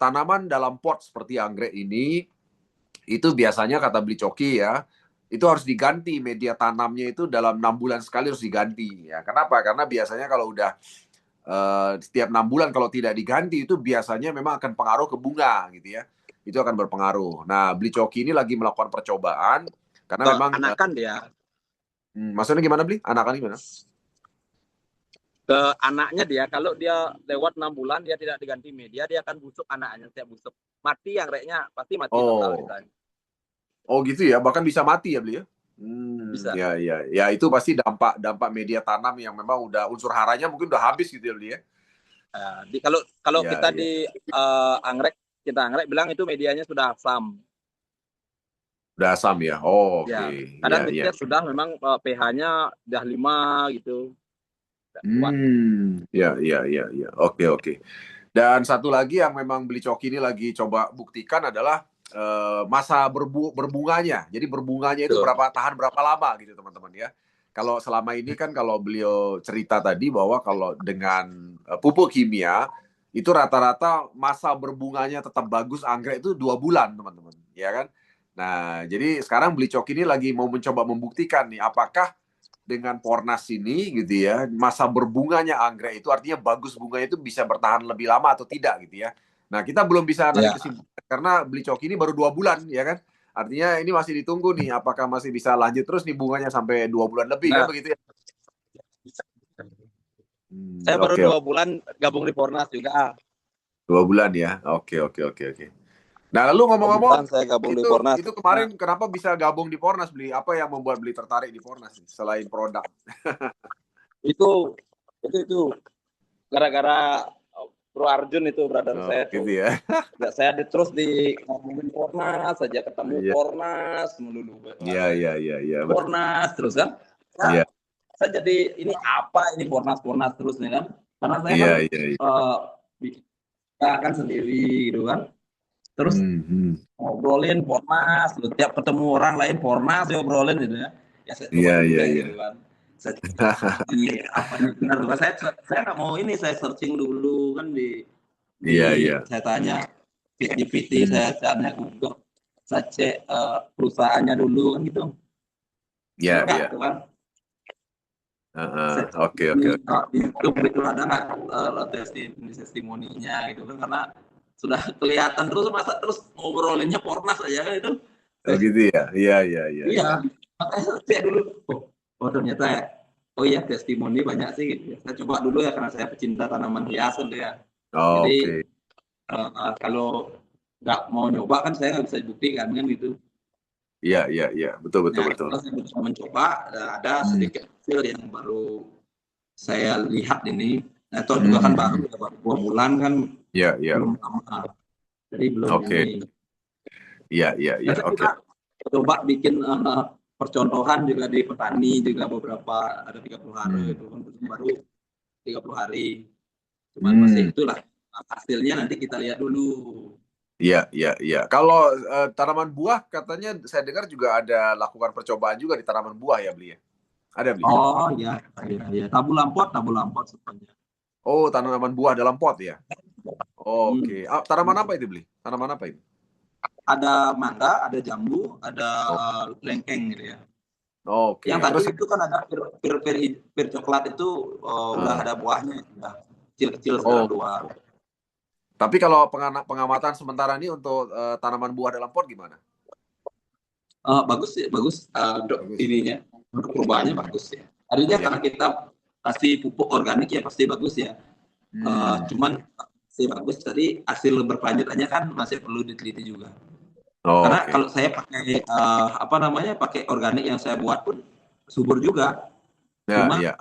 Tanaman dalam pot seperti anggrek ini itu biasanya kata Beli Coki ya, itu harus diganti media tanamnya itu dalam 6 bulan sekali harus diganti ya. Kenapa? Karena biasanya kalau udah setiap 6 bulan kalau tidak diganti itu biasanya memang akan pengaruh ke bunga gitu ya. Itu akan berpengaruh. Nah, Beli Coki ini lagi melakukan percobaan karena memang anakan dia. Maksudnya gimana, Beli? Anakan gimana? Ke anaknya dia, kalau dia lewat 6 bulan dia tidak diganti media, dia akan busuk anaknya, setiap busuk. Mati anggreknya, pasti mati total. Oh gitu ya, bahkan bisa mati ya, Beli ya? Bisa. Ya itu pasti dampak media tanam yang memang udah unsur haranya mungkin udah habis gitu ya, Beli ya? Kalau kita di anggrek, kita anggrek bilang itu medianya sudah asam. Udah asam ya? Oh, oke. Kadang kita sudah memang pH-nya udah 5 gitu. Ya. Oke. Dan satu lagi yang memang Beli Coki ini lagi coba buktikan adalah masa berbunganya. Jadi berbunganya itu tahan berapa lama gitu teman-teman ya. Kalau selama ini kan kalau beliau cerita tadi bahwa kalau dengan pupuk kimia itu rata-rata masa berbunganya tetap bagus anggrek itu 2 bulan teman-teman, ya kan? Nah, jadi sekarang Beli Coki ini lagi mau mencoba membuktikan nih apakah dengan Pornas ini gitu ya, masa berbunganya anggrek itu artinya bagus bunganya itu bisa bertahan lebih lama atau tidak gitu ya. Nah, kita belum bisa narik kesimpulan karena Beli Coki ini baru 2 bulan ya kan. Artinya ini masih ditunggu nih apakah masih bisa lanjut terus nih bunganya sampai 2 bulan lebih kan begitu ya. Saya baru 2 bulan gabung di Pornas juga. 2 bulan ya. Oke. Nah, lalu ngomong-ngomong, saya gabung di Pornas. Itu kemarin kenapa bisa gabung di Pornas, Beli? Apa yang membuat Beli tertarik di Pornas selain produk? itu gara-gara Bro Arjun itu brother saya tuh. Gitu ya. Saya terus di ngomongin Pornas saja, ketemu Pornas melulu. Iya. Pornas terus kan. Iya. saya jadi ini apa ini Pornas terus nih kan, karena saya Iya, kan iya, iya. bikin kan sendiri gitu kan, terus Hmm. ngobrolin Pornas, tiap ketemu orang lain Pornas diobrolin gitu ya, ya saya coba Iya, dulu iya, deh iya. gitu kan, saya ini apa ini benar tuh, saya nggak mau ini, saya searching dulu kan Iya, iya. saya tanya GPT, Hmm. saya tanya Google, saya cek perusahaannya dulu kan gitu, Iya, enggak iya. tuh kan. Heeh. Saya Oke, oke. di YouTube itu ada nggak testimoninya gitu kan, karena sudah kelihatan terus, masa terus ngobrolinnya Pornas aja kan itu. Oh gitu ya? Iya, iya, iya. Iya, makanya saya cek dulu. Oh ternyata oh iya testimoni banyak sih gitu ya. Saya coba dulu ya, karena saya pecinta tanaman hiasan tuh ya. Jadi Oke. kalau nggak mau nyoba kan saya nggak bisa buktikan kan gitu. Iya, iya, iya. Betul, betul, Nah, betul. kalau saya berusaha mencoba, ada sedikit hasil yang baru saya lihat ini. Nah, itu juga kan baru 2 bulan kan, Iya, iya. belum lama. Jadi belum Oke. ini. Iya, iya, Dan iya. saya Oke. juga coba bikin percontohan juga di petani juga, beberapa ada 30 hari itu kan baru 30 hari. Cuman masih itulah hasilnya nanti kita lihat dulu. Iya, iya, iya. Kalau tanaman buah katanya saya dengar juga ada lakukan percobaan juga di tanaman buah ya, Beli ya? Ada, Beli? Oh iya, iya, iya. Tabu lampot semuanya. Oh, tanaman buah dalam pot ya? Oke. Tanaman apa Hmm. itu, Beli? Tanaman apa itu? Ada mangga, ada jambu, ada Oh, lengkeng gitu ya. oke. Yang tadi Terus itu kan ada pir coklat itu udah ada buahnya, udah kecil-kecil sekarang oh, 2. tapi kalau pengamatan sementara ini untuk tanaman buah dalam pot gimana? Bagus sih, bagus untuk Bagus. ininya, untuk perubahannya bagus ya. Artinya Ya. karena kita kasih pupuk organik ya pasti bagus ya. Cuman masih bagus, tadi hasil berkelanjutannya kan masih perlu diteliti juga. Karena Oke. kalau saya pakai pakai organik yang saya buat pun subur juga. Ya, Cuma ya.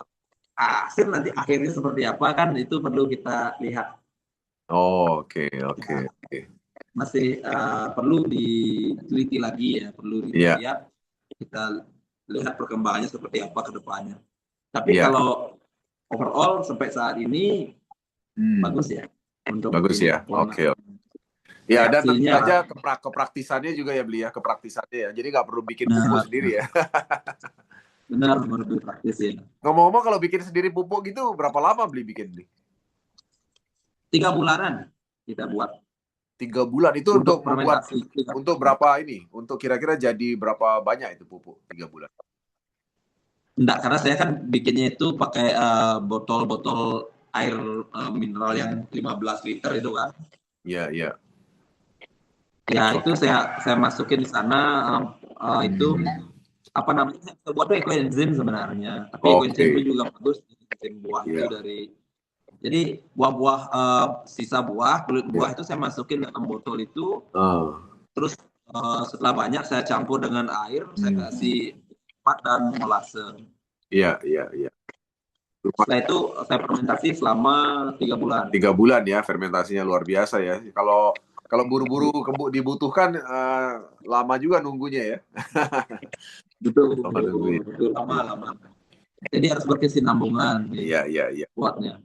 hasil nanti akhirnya seperti apa kan itu perlu kita lihat. Oke, oke, Ya, oke. masih perlu diteliti lagi ya, perlu Iya, dilihat, kita lihat perkembangannya seperti apa ke depannya. Tapi iya. kalau overall sampai saat ini bagus ya untuk Bagus ini ya. Oke, oke. Ya, dan tentu reaksinya. saja kepraktisannya juga ya, Beli ya, kepraktisannya ya. Jadi nggak perlu bikin pupuk Benar, sendiri ya. benar lebih praktis ya. Ngomong-ngomong kalau bikin sendiri pupuk gitu berapa lama bikin, Beli? 3 bulanan kita buat 3 bulan itu untuk untuk membuat fermentasi. untuk berapa ini? Untuk kira-kira jadi berapa banyak itu pupuk 3 bulan? Enggak, karena saya kan bikinnya itu pakai botol-botol air mineral yang 15 liter itu kan. Iya, iya. Ya itu saya masukin di sana itu apa namanya? Saya buat ekoenzim sebenarnya. Tapi ekoenzim Oke. itu juga bagus, ekoenzim buah itu Iya. dari, jadi buah-buah sisa buah, kulit buah Iya. itu saya masukin dalam botol itu, Ah. terus setelah banyak saya campur dengan air, saya kasih empat dan molase. Iya, iya, iya. Setelah itu saya fermentasi selama 3 bulan. 3 bulan ya, fermentasinya luar biasa ya. Kalau buru-buru dibutuhkan lama juga nunggunya ya. Betul, Lama nunggunya. betul, lama. Jadi harus berkesinambungan Iya, iya, iya. buatnya.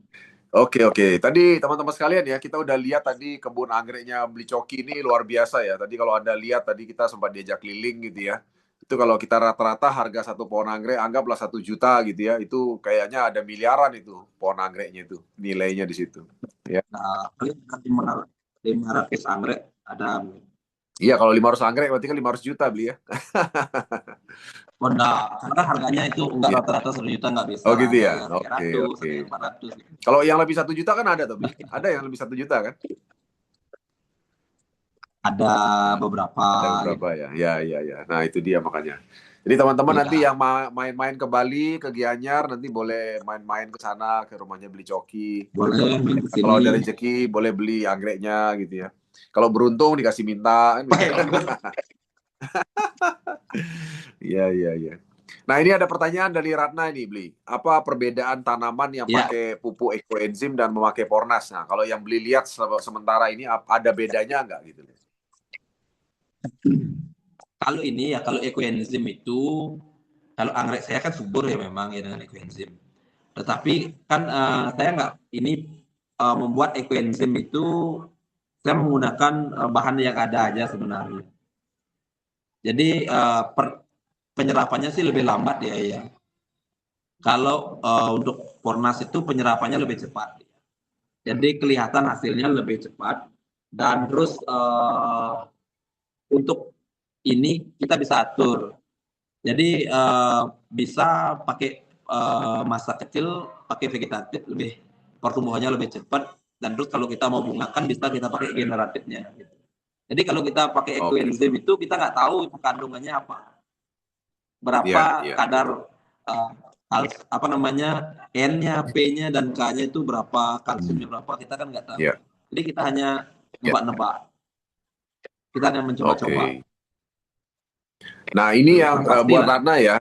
Oke, oke. Tadi teman-teman sekalian ya, kita udah lihat tadi kebun anggreknya Beli Coki ini luar biasa ya. Tadi kalau Anda lihat tadi kita sempat diajak keliling gitu ya. Itu kalau kita rata-rata harga satu pohon anggrek anggaplah 1 juta gitu ya. Itu kayaknya ada miliaran itu pohon anggreknya itu nilainya di situ. Ya. Nah, paling 500 anggrek ada. Iya, kalau 500 anggrek berarti kan 500 juta Beli ya. Oh, enggak, karena harganya itu enggak Iya. rata-rata 1 juta, enggak bisa. Oh gitu ya. Ada Oke, 300, oke. ada 400. Kalau yang lebih 1 juta kan ada tuh Beli. Ada yang lebih 1 juta kan? Ada beberapa. Ada beberapa ya. Ya, ya, ya. Nah, itu dia makanya. Jadi teman-teman nanti yang main-main ke Bali, ke Gianyar, nanti boleh main-main ke sana, ke rumahnya Beli Coki. Boleh main ke sini. Kalau ada rezeki, boleh beli anggreknya gitu ya. Kalau beruntung dikasih minta. Iya, iya, iya. Nah, ini ada pertanyaan dari Ratna ini, Beli. Apa perbedaan tanaman yang pakai pupuk ekoenzim dan memakai Pornas? Nah, kalau yang Beli lihat sementara ini ada bedanya nggak gitu? Kalau ini ya, kalau ekoenzim itu Kalau anggrek saya kan subur ya memang ya dengan ekoenzim. Tetapi kan saya nggak ini membuat ekoenzim itu saya menggunakan bahan yang ada aja sebenarnya. Jadi penyerapannya sih lebih lambat ya. Kalau untuk Fornas itu penyerapannya lebih cepat. Jadi kelihatan hasilnya lebih cepat dan terus untuk ini kita bisa atur. Jadi bisa pakai masa kecil, pakai vegetatif lebih pertumbuhannya lebih cepat dan terus kalau kita mau bungakan bisa kita pakai generatifnya. Gitu. Jadi kalau kita pakai ekoenzim itu kita nggak tahu kandungannya apa, berapa kadar apa namanya N-nya, P-nya dan K-nya itu berapa, kalsiumnya berapa kita kan nggak tahu. Jadi kita hanya nebak-nebak, kita hanya mencoba-coba. Nah ini yang buat Ratna ya,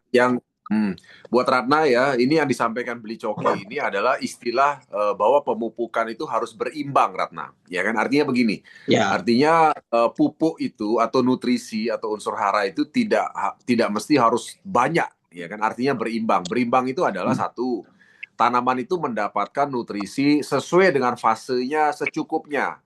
buat Ratna ya, ini yang disampaikan Beli Coki ini adalah istilah bahwa pemupukan itu harus berimbang, Ratna. Ya kan, artinya begini. Artinya pupuk itu atau nutrisi atau unsur hara itu tidak mesti harus banyak, ya kan? Artinya berimbang. Berimbang itu adalah satu, tanaman itu mendapatkan nutrisi sesuai dengan fasenya secukupnya.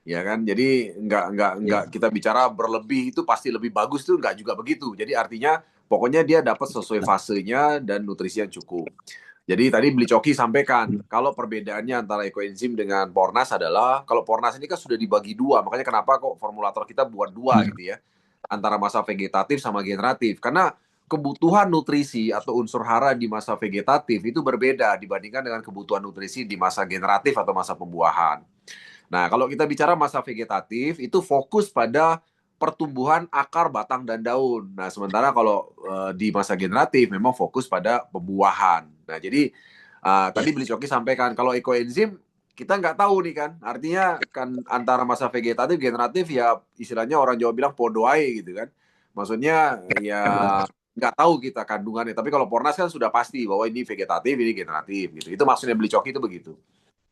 Ya kan, jadi nggak kita bicara berlebih itu pasti lebih bagus tuh, nggak juga begitu. Jadi artinya pokoknya dia dapat sesuai fasenya dan nutrisi yang cukup. Jadi tadi Beli Coki sampaikan kalau perbedaannya antara ekoenzim dengan Pornas adalah kalau Pornas ini kan sudah dibagi dua, makanya kenapa kok formulator kita buat dua gitu ya, antara masa vegetatif sama generatif, karena kebutuhan nutrisi atau unsur hara di masa vegetatif itu berbeda dibandingkan dengan kebutuhan nutrisi di masa generatif atau masa pembuahan. Nah, kalau kita bicara masa vegetatif, itu fokus pada pertumbuhan akar, batang, dan daun. Nah, sementara kalau di masa generatif memang fokus pada pembuahan. Nah, jadi tadi Beli Coki sampaikan, kalau ekoenzim, kita nggak tahu nih kan. Artinya kan antara masa vegetatif, generatif, ya istilahnya orang Jawa bilang podoai gitu kan. Maksudnya ya nggak tahu kita kandungannya. Tapi kalau Pornas kan sudah pasti bahwa ini vegetatif, ini generatif gitu. Itu maksudnya Beli Coki itu begitu.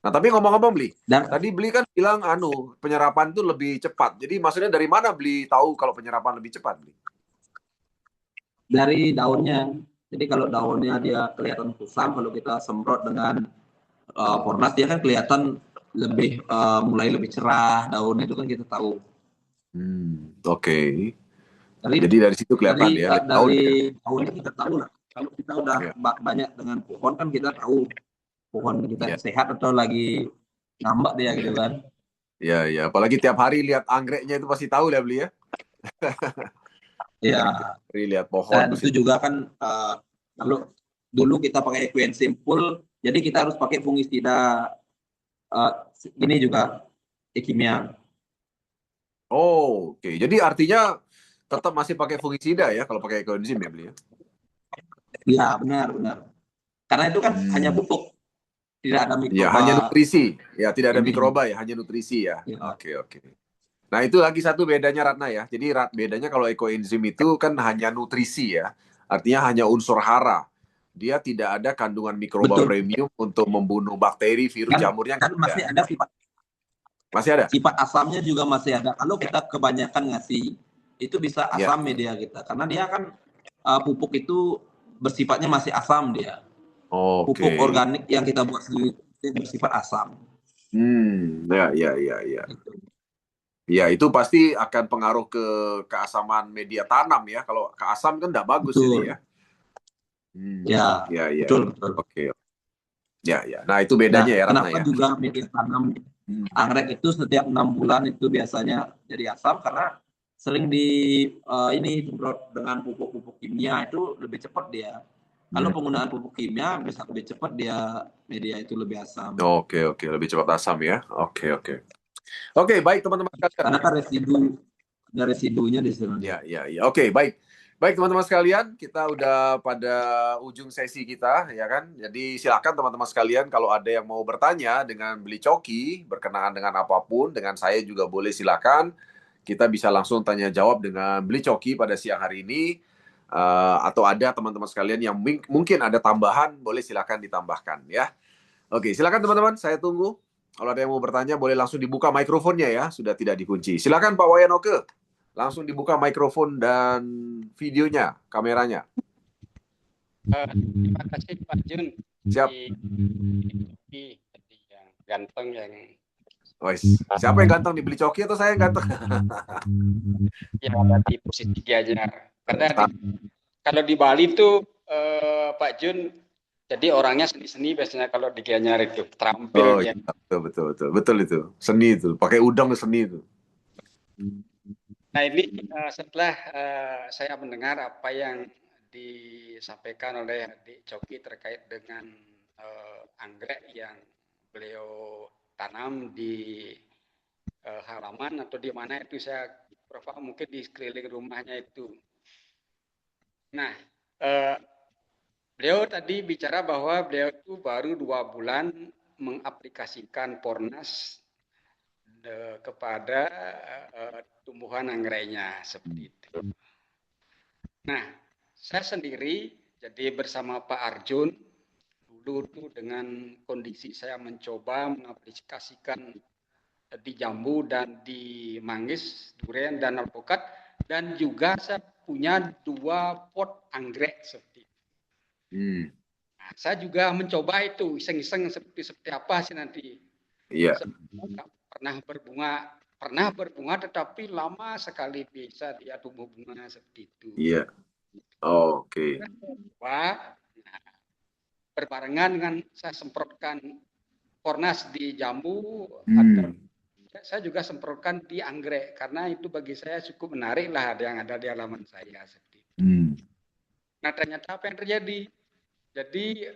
Nah, tapi ngomong-ngomong Beli, tadi Beli kan bilang penyerapan itu lebih cepat. Jadi maksudnya dari mana Beli tahu kalau penyerapan lebih cepat, Beli? Dari daunnya. Jadi kalau daunnya dia kelihatan kusam, kalau kita semprot dengan Fornas dia kan kelihatan lebih mulai lebih cerah daunnya itu kan kita tahu. Oke. Jadi dari situ kelihatan ya. Dari daunnya kita tahu lah. Kalau kita udah banyak dengan pohon kan kita tahu pohon kita sehat atau lagi ngambek dia gitu kan. Ya. Apalagi tiap hari lihat anggreknya itu pasti tahu ya Beli ya. Iya. Lihat pohon. Dan itu juga kan kalau dulu kita pakai ekoenzim full, jadi kita harus pakai fungisida ini juga kimia. Oh, oke. Jadi artinya tetap masih pakai fungisida ya kalau pakai ekoenzim ya Beli ya. Iya, benar. Karena itu kan hanya pupuk. Tidak ada mikroba. Ya, hanya nutrisi. Ya, tidak ada mikroba ya, hanya nutrisi ya. Oke. Nah, itu lagi satu bedanya Ratna ya. Jadi bedanya kalau ekoenzim itu kan hanya nutrisi ya. Artinya hanya unsur hara. Dia tidak ada kandungan mikroba premium untuk membunuh bakteri, virus, jamurnya. Kan masih ada sifat. Masih ada? Sifat asamnya juga masih ada. Kalau kita kebanyakan ngasih, itu bisa asam media kita. Karena dia kan pupuk itu bersifatnya masih asam dia. Pupuk organik yang kita buat sendiri bersifat asam. Ya. Ya, itu pasti akan pengaruh ke keasaman media tanam ya. Kalau keasam kan tidak bagus ini ya. Ya. Betul. Oke. Ya. Nah, itu bedanya ya Ratna ya. Kenapa juga media tanam anggrek itu setiap 6 bulan itu biasanya jadi asam karena sering ini dengan pupuk-pupuk kimia itu lebih cepat dia. Kalau penggunaan pupuk kimia bisa lebih cepat dia media itu lebih asam. Oke, lebih cepat asam ya. Oke, baik teman-teman sekalian. Karena kan ada residunya di sana. Ya. Oke, baik. Baik teman-teman sekalian, kita udah pada ujung sesi kita ya kan. Jadi silakan teman-teman sekalian kalau ada yang mau bertanya dengan Beli Coki berkenaan dengan apapun, dengan saya juga boleh silakan. Kita bisa langsung tanya jawab dengan Beli Coki pada siang hari ini. Atau ada teman-teman sekalian yang mungkin ada tambahan, boleh silakan ditambahkan ya. Oke, silakan teman-teman, saya tunggu. Kalau ada yang mau bertanya, boleh langsung dibuka mikrofonnya ya, sudah tidak dikunci. Silakan Pak Wayanoke, langsung dibuka mikrofon dan videonya, kameranya. Terima kasih Pak Jun. Siap. Jadi yang ganteng yang siapa yang ganteng nih? Beli Coki atau saya yang ganteng? yang ada di posisi Gianyar. Karena kalau di Bali tuh Pak Jun, jadi orangnya seni-seni biasanya kalau di Gianyar itu terampil. Iya, betul itu. Seni itu, pakai udang seni itu. Nah ini setelah saya mendengar apa yang disampaikan oleh Adik Coki terkait dengan anggrek yang beliau tanam di halaman atau di mana itu saya mungkin di sekeliling rumahnya itu. Nah, beliau tadi bicara bahwa beliau itu baru 2 bulan mengaplikasikan Pornas kepada tumbuhan anggreknya seperti itu. Nah, saya sendiri jadi bersama Pak Arjun dulu tuh dengan kondisi saya mencoba mengaplikasikan di jambu dan di manggis, durian dan alpukat, dan juga saya punya 2 pot anggrek seperti itu. Nah, saya juga mencoba itu iseng-iseng seperti apa sih nanti. Iya. Pernah berbunga tetapi lama sekali bisa dia tumbuh bunganya seperti itu. Iya. Oke. Nah, berbarengan dengan saya semprotkan Pornas di jambu, saya juga semprotkan di anggrek karena itu bagi saya cukup menarik lah yang ada di halaman saya seperti itu. Nah ternyata apa yang terjadi? Jadi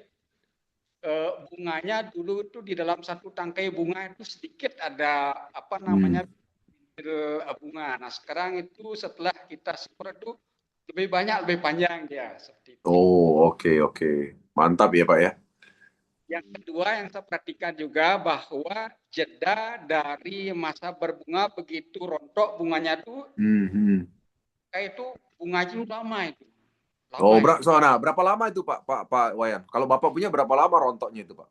bunganya dulu itu di dalam satu tangkai bunga itu sedikit ada bunga. Nah sekarang itu setelah kita semprot itu lebih banyak, lebih panjang dia seperti itu. Oke. Mantap ya Pak ya. Yang kedua yang saya perhatikan juga bahwa jeda dari masa berbunga begitu rontok bunganya itu, itu bunganya itu lama itu. Berapa lama itu Pak Wayan? Kalau Bapak punya berapa lama rontoknya itu Pak?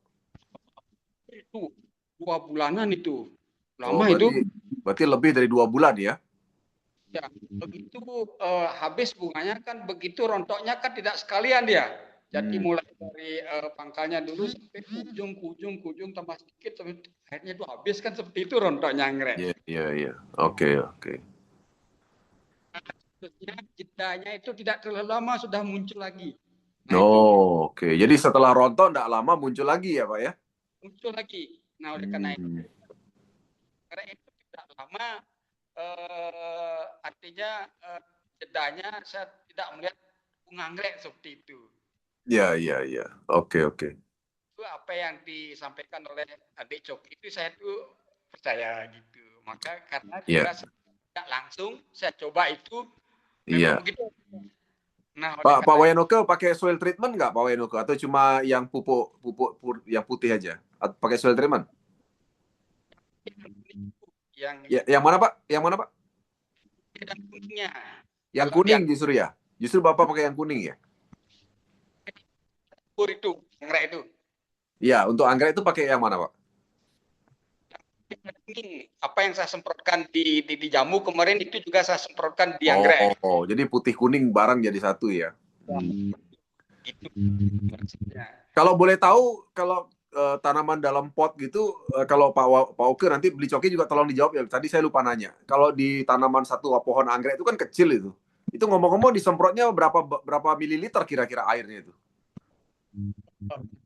Itu 2 bulanan itu. Lama itu. Berarti lebih dari 2 bulan ya? Ya, begitu habis bunganya kan begitu rontoknya kan tidak sekalian dia. Jadi mulai dari pangkalnya dulu sampai ujung tambah sedikit sampai akhirnya itu habis kan seperti itu rontoknya anggrek. Iya. Oke. Jedanya itu tidak terlalu lama sudah muncul lagi. Oke. Jadi setelah rontok tidak lama muncul lagi ya Pak ya? Muncul lagi. Nah oleh karena itu tidak lama artinya jedanya saya tidak melihat bunga anggrek seperti itu. Iya. Oke. Itu apa yang disampaikan oleh Adik Coki itu saya tuh percaya gitu. Maka karena juga tidak langsung saya coba itu. Iya. Begitu. Nah, Pak Wayanoke pakai soil treatment nggak Pak Wayanoke? Atau cuma yang pupuk yang putih aja? Atau pakai soil treatment? Yang mana Pak? Yang kuningnya. Yang kuning justru ya? Justru Bapak pakai yang kuning ya? Itu, anggrek itu. Iya, untuk anggrek itu pakai yang mana Pak? Apa yang saya semprotkan di jambu kemarin itu juga saya semprotkan di anggrek. Jadi putih kuning bareng jadi satu ya? Gitu. Kalau boleh tahu, kalau tanaman dalam pot gitu, kalau Pak Oke nanti Beli Coki juga tolong dijawab ya. Tadi saya lupa nanya. Kalau di tanaman satu pohon anggrek itu kan kecil itu. Itu ngomong-ngomong disemprotnya berapa mililiter kira-kira airnya itu?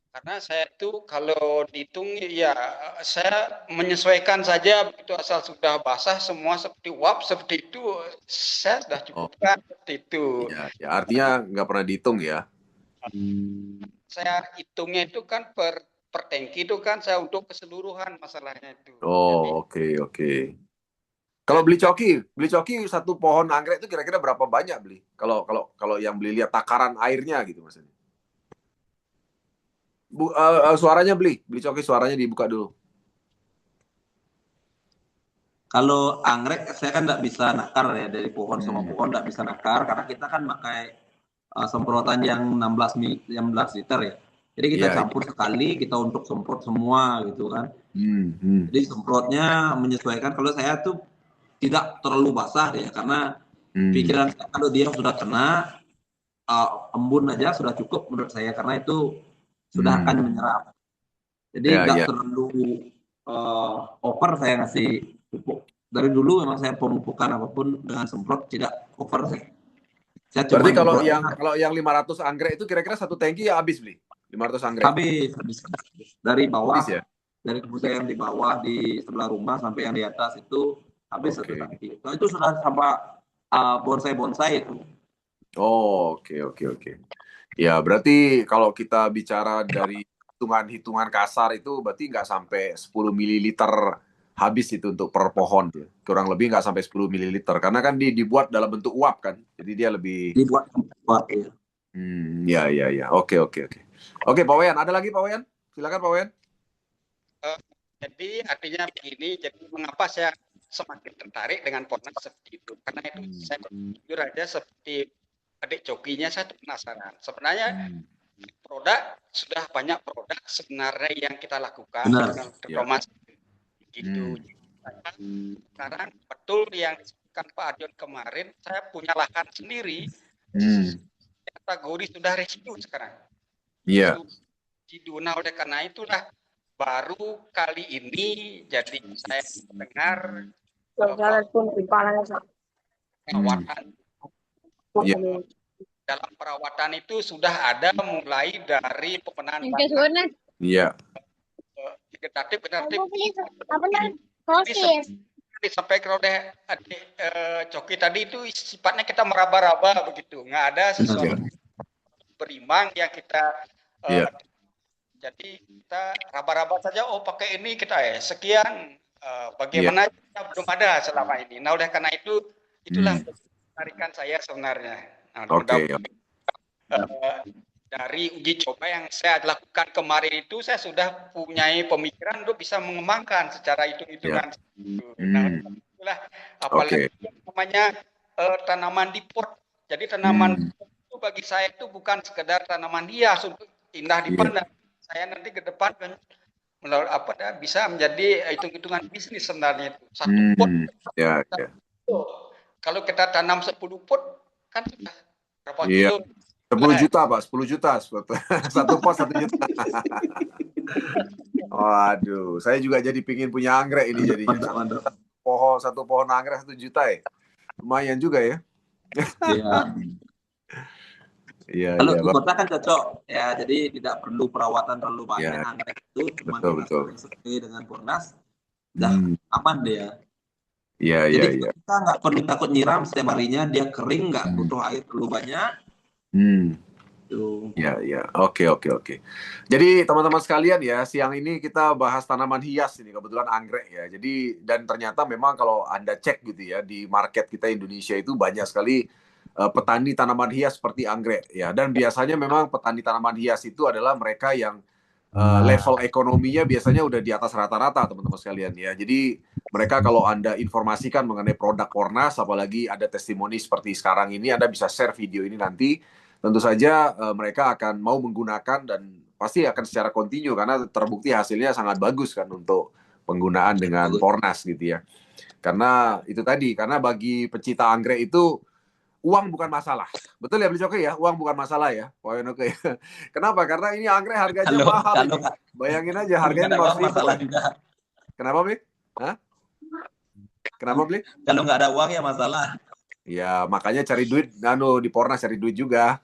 Karena saya itu kalau dihitung ya saya menyesuaikan saja begitu asal sudah basah semua seperti uap seperti itu saya sudah cukupkan seperti itu. Ya artinya nggak pernah dihitung ya? Saya hitungnya itu kan per tangki itu kan saya untuk keseluruhan masalahnya itu. Oke. Kalau Beli Coki satu pohon anggrek itu kira-kira berapa banyak Beli? Kalau yang Beli lihat takaran airnya gitu maksudnya. Suaranya Beli Coki suaranya dibuka dulu. Kalau anggrek saya kan tidak bisa nakar ya dari pohon sama pohon tidak bisa nakar karena kita kan pakai semprotan yang 16 liter ya. Jadi kita campur sekali kita untuk semprot semua gitu kan. Jadi semprotnya menyesuaikan. Kalau saya tuh tidak terlalu basah ya karena pikiran kalau dia sudah kena embun aja sudah cukup menurut saya, karena itu sudah akan menyerap. Jadi nggak terlalu over saya ngasih pupuk. Dari dulu memang saya pemupukan apapun dengan semprot tidak over. Saya berarti kalau yang 500 anggrek itu kira-kira 1 tangki ya habis beli 500 anggrek? Habis. Dari bawah, habis, ya? dari kebutuhan yang di bawah di sebelah rumah sampai yang di atas itu habis 1 tangki. Nah, itu sudah sampai bonsai itu. Oh, oke. Ya, berarti kalau kita bicara dari hitungan kasar itu berarti nggak sampai 10 ml habis itu untuk per pohon. Kurang lebih nggak sampai 10 ml. Karena kan dibuat dalam bentuk uap kan. Jadi dia lebih... Dibuat uap, ya. Ya. Oke. Oke, Pak Wayan. Ada lagi, Pak Wayan? Silakan, Pak Wayan. Jadi artinya begini, jadi mengapa saya semakin tertarik dengan Pornas seperti itu? Karena itu saya jujur aja seperti adik jokinya saya penasaran. Sebenarnya sudah banyak produk sebenarnya yang kita lakukan dengan Thomas gitu. Sekarang betul yang disebutkan Pak Arjun kemarin, saya punya lahan sendiri. Kategori sudah residu sekarang. Iya. Residu. Nah, oleh karena itulah baru kali ini jadi saya mendengar perawatan. Dalam perawatan itu sudah ada mulai dari pemenahan vegetatif disampaikan oleh adik Coki tadi itu sifatnya kita meraba-raba begitu, nggak ada sesuatu berimbang yang kita jadi kita raba-raba saja, pakai ini kita sekian, bagaimana kita belum ada selama ini. Nah, oleh karena itulah tarikan saya sebenarnya. Nah, dari uji coba yang saya lakukan kemarin itu saya sudah punya pemikiran untuk bisa mengembangkan secara hitung-hitungan. Nah, itulah apalagi namanya tanaman di pot. Jadi tanaman itu bagi saya itu bukan sekedar tanaman hias untuk indah dipandang. Saya nanti ke depan kan bisa menjadi hitung-hitungan bisnis sebenarnya itu. Satu pot. Kalau kita tanam 10 pot kan sudah berapa kilo? 10 juta, Pak. 10 juta. Satu pot 1 juta. Waduh, saya juga jadi pingin punya anggrek ini jadinya. Satu pohon anggrek 1 juta ya. Lumayan juga ya. Iya. Kalau di kota kan cocok ya, jadi tidak perlu perawatan terlalu banyak. Anggrek itu cuma sesuai dengan Pornas, udah aman dia. Jadi kita nggak perlu takut nyiram setiap harinya, dia kering, nggak butuh air terlalu banyak. Oke. Jadi teman-teman sekalian ya, siang ini kita bahas tanaman hias ini, kebetulan anggrek ya. Jadi dan ternyata memang kalau Anda cek gitu ya, di market kita Indonesia itu banyak sekali petani tanaman hias seperti anggrek ya. Dan biasanya memang petani tanaman hias itu adalah mereka yang level ekonominya biasanya udah di atas rata-rata, teman-teman sekalian ya. Jadi mereka kalau Anda informasikan mengenai produk Pornas, apalagi ada testimoni seperti sekarang ini, Anda bisa share video ini nanti. Tentu saja mereka akan mau menggunakan dan pasti akan secara kontinu karena terbukti hasilnya sangat bagus kan untuk penggunaan dengan Pornas gitu ya. Karena itu tadi, karena bagi pecinta anggrek itu uang bukan masalah. Betul ya beli Coki ya? Uang bukan masalah ya. Oke. Kenapa? Karena ini anggrek harganya mahal. Bayangin aja harganya 500.000. Kenapa, Bli? Kenapa, Bli? Kalau nggak ada uang ya masalah. Ya, makanya cari duit di Pornas, cari duit juga.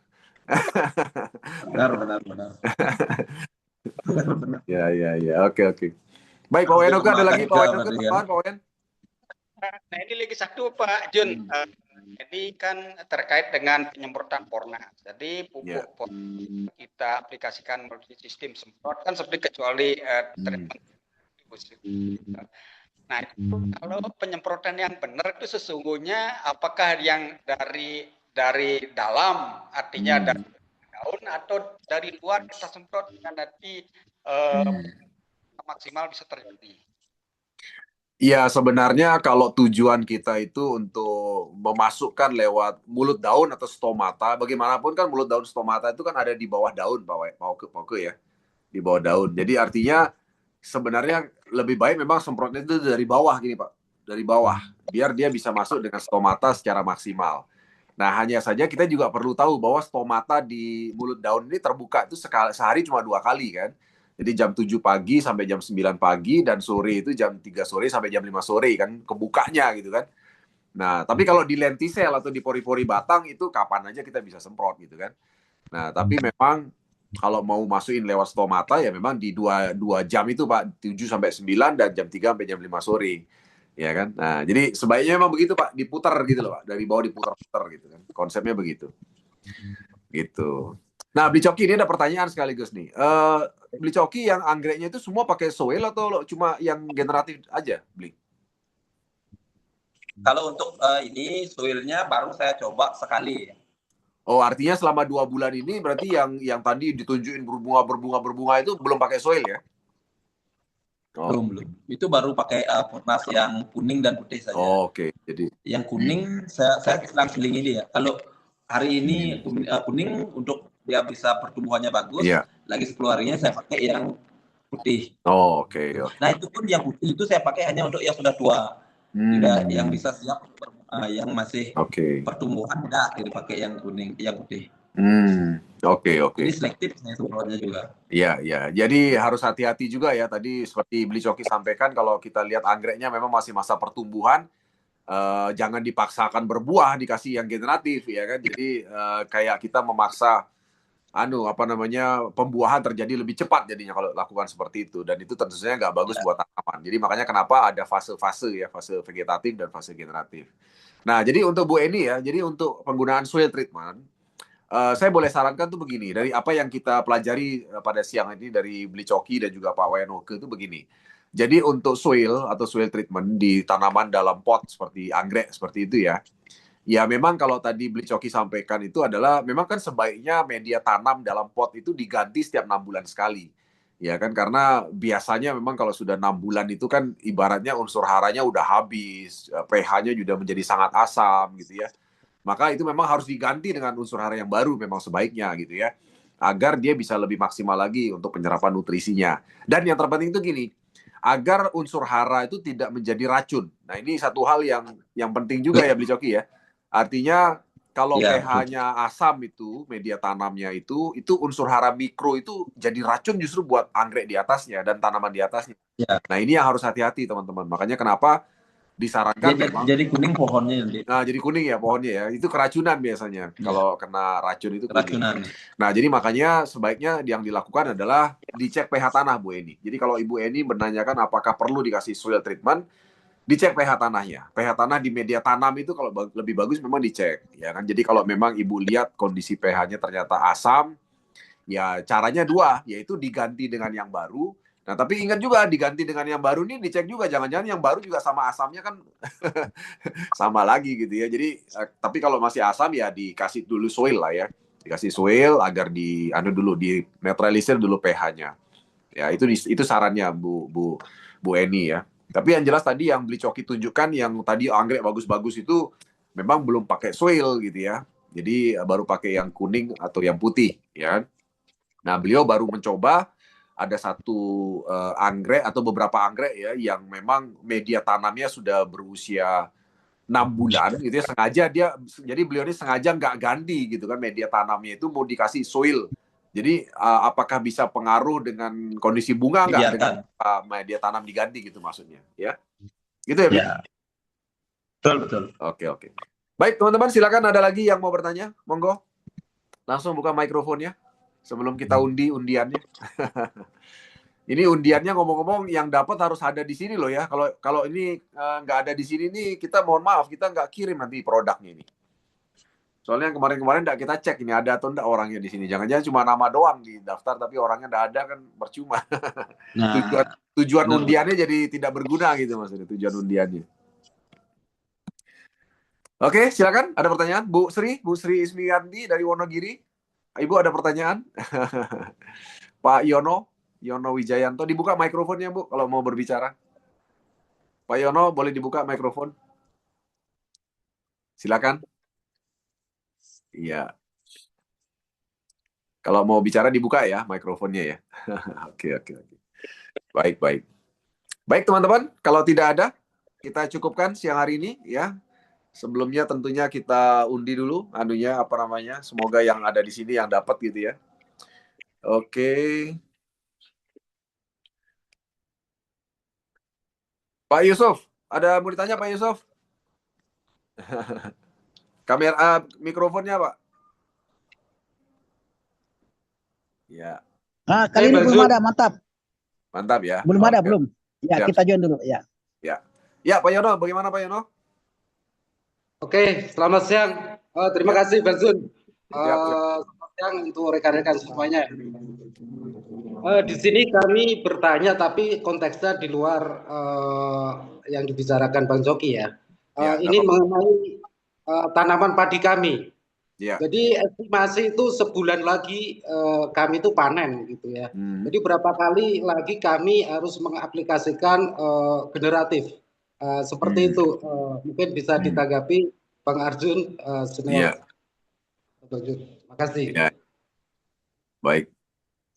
Benar. Ya. Oke. Baik, Pak Wenoka ada lagi Pak Wenoka. Nah, ini lagi satu Pak Jun. Ini kan terkait dengan penyemprotan Pornas. Jadi pupuk kita aplikasikan melalui sistem semprot kan seperti kecuali treatment. Nah, kalau penyemprotan yang benar itu sesungguhnya apakah yang dari dalam, artinya dari daun, atau dari luar kita semprot dengan nanti maksimal bisa terjadi? Ya, sebenarnya kalau tujuan kita itu untuk memasukkan lewat mulut daun atau stomata, bagaimanapun kan mulut daun stomata itu kan ada di bawah daun, Pak ya, di bawah daun. Jadi artinya sebenarnya lebih baik memang semprotnya itu dari bawah gini Pak, dari bawah, biar dia bisa masuk dengan stomata secara maksimal. Nah, hanya saja kita juga perlu tahu bahwa stomata di mulut daun ini terbuka itu sehari cuma 2 kali kan. Jadi jam 7 pagi sampai jam 9 pagi dan sore itu jam 3 sore sampai jam 5 sore kan kebukanya gitu kan. Nah, tapi kalau di lentisel atau di pori-pori batang itu kapan aja kita bisa semprot gitu kan. Nah, tapi memang kalau mau masukin lewat stomata ya memang di 2 jam itu Pak, 7 sampai 9 dan jam 3 sampai jam 5 sore. Ya kan? Nah, jadi sebaiknya memang begitu Pak, diputar gitu loh Pak, dari bawah diputar-putar gitu kan. Konsepnya begitu. Gitu. Nah, Beli Coki ini ada pertanyaan sekaligus nih. Beli Coki yang anggreknya itu semua pakai soil atau cuma yang generatif aja, Beli? Kalau untuk ini soilnya baru saya coba sekali. Oh, artinya selama 2 bulan ini berarti yang tadi ditunjukin berbunga itu belum pakai soil ya? Oh. Belum. Itu baru pakai Fornas yang kuning dan putih saja. Oh, oke. Jadi yang kuning saya sedang seling ini ya. Kalau hari ini kuning untuk dia bisa pertumbuhannya bagus, lagi 10 harinya saya pakai yang putih. Oh, oke. Nah, itu pun yang putih itu saya pakai hanya untuk yang sudah tua. Tidak yang bisa siap yang masih pertumbuhan tidak dipakai yang kuning, yang putih. Oke. Ini selektif saya semprotnya juga. Iya. Jadi harus hati-hati juga ya. Tadi seperti Beli Coki sampaikan, kalau kita lihat anggreknya memang masih masa pertumbuhan, jangan dipaksakan berbuah dikasih yang generatif ya kan. Jadi kayak kita memaksa pembuahan terjadi lebih cepat jadinya kalau lakukan seperti itu, dan itu tentu saja nggak bagus buat tanaman. Jadi makanya kenapa ada fase-fase ya, fase vegetatif dan fase generatif. Nah, jadi untuk Bu Eni ya, jadi untuk penggunaan soil treatment, saya boleh sarankan tuh begini, dari apa yang kita pelajari pada siang ini dari Beli Coki dan juga Pak Wayan Oke itu begini. Jadi untuk soil atau soil treatment di tanaman dalam pot seperti anggrek seperti itu ya, ya memang kalau tadi Beli Coki sampaikan itu adalah memang kan sebaiknya media tanam dalam pot itu diganti setiap 6 bulan sekali. Ya kan, karena biasanya memang kalau sudah 6 bulan itu kan ibaratnya unsur haranya udah habis, pH-nya juga menjadi sangat asam gitu ya. Maka itu memang harus diganti dengan unsur hara yang baru memang sebaiknya gitu ya, agar dia bisa lebih maksimal lagi untuk penyerapan nutrisinya. Dan yang terpenting itu gini, agar unsur hara itu tidak menjadi racun. Nah, ini satu hal yang penting juga ya Beli Coki ya. Artinya kalau pH-nya asam itu, media tanamnya itu unsur hara mikro itu jadi racun justru buat anggrek di atasnya dan tanaman di atasnya. Nah, ini yang harus hati-hati teman-teman. Makanya kenapa disarankan jadi kuning pohonnya. Nah, jadi kuning ya pohonnya ya. Itu keracunan biasanya. Kalau kena racun itu kuning. Nah, jadi makanya sebaiknya yang dilakukan adalah dicek pH tanah Bu Eni. Jadi kalau Ibu Eni menanyakan apakah perlu dikasih soil treatment, dicek pH tanahnya. pH tanah di media tanam itu kalau lebih bagus memang dicek, ya kan. Jadi kalau memang Ibu lihat kondisi pH-nya ternyata asam, ya caranya dua, yaitu diganti dengan yang baru. Nah, tapi ingat juga diganti dengan yang baru ini dicek juga, jangan-jangan yang baru juga sama asamnya kan sama lagi gitu ya. Jadi tapi kalau masih asam ya dikasih dulu soil lah ya. Dikasih soil agar di netralisir dulu pH-nya. Ya, itu sarannya Bu Eni ya. Tapi yang jelas tadi yang Beli Coki tunjukkan yang tadi anggrek bagus-bagus itu memang belum pakai soil gitu ya. Jadi baru pakai yang kuning atau yang putih ya. Nah, beliau baru mencoba ada satu anggrek atau beberapa anggrek ya yang memang media tanamnya sudah berusia 6 bulan gitu ya, jadi beliau ini sengaja nggak ganti gitu kan, media tanamnya itu mau dikasih soil. Jadi apakah bisa pengaruh dengan kondisi bunga nggak dengan media tanam diganti gitu maksudnya ya? Gitu ya? Betul. Oke. Baik teman-teman, silakan ada lagi yang mau bertanya, monggo langsung buka mikrofonnya sebelum kita undi undiannya. Ini undiannya ngomong-ngomong yang dapat harus ada di sini loh ya. Kalau ini nggak ada di sini nih, kita mohon maaf, kita nggak kirim nanti produknya ini. Soalnya kemarin nggak kita cek ini ada atau nggak orangnya di sini. Jangan-jangan cuma nama doang di daftar, tapi orangnya nggak ada kan percuma. Nah, tujuan undiannya jadi tidak berguna gitu maksudnya, tujuan undiannya. Oke, silakan. Ada pertanyaan? Bu Sri Ismiyanti dari Wonogiri. Ibu ada pertanyaan? Pak Yono Wijayanto, dibuka mikrofonnya Bu kalau mau berbicara. Pak Yono, boleh dibuka mikrofon? Silakan. Iya. Kalau mau bicara dibuka ya mikrofonnya ya. Oke. Baik teman-teman, kalau tidak ada kita cukupkan siang hari ini ya. Sebelumnya tentunya kita undi dulu anunya apa namanya. Semoga yang ada di sini yang dapat gitu ya. Oke. Pak Yusuf, ada mau ditanya Pak Yusuf? Kamera mikrofonnya Pak. Ya. Kali ini belum ada, mantap. Mantap ya. Belum ada, belum. Ya, Siap. kita join dulu, ya. Ya, Pak Yono, bagaimana Pak Yono? Oke, selamat siang. Terima kasih Bang Zun. Siap. Selamat siang untuk rekan-rekan semuanya. Di sini kami bertanya, tapi konteksnya di luar yang dibicarakan Bang Joki ya. Ini mengenai tanaman padi kami. Ya. Jadi estimasi itu sebulan lagi kami itu panen gitu ya. Jadi berapa kali lagi kami harus mengaplikasikan generatif seperti itu. Mungkin bisa ditanggapi Bang Arjun senior. Terima kasih. Ya.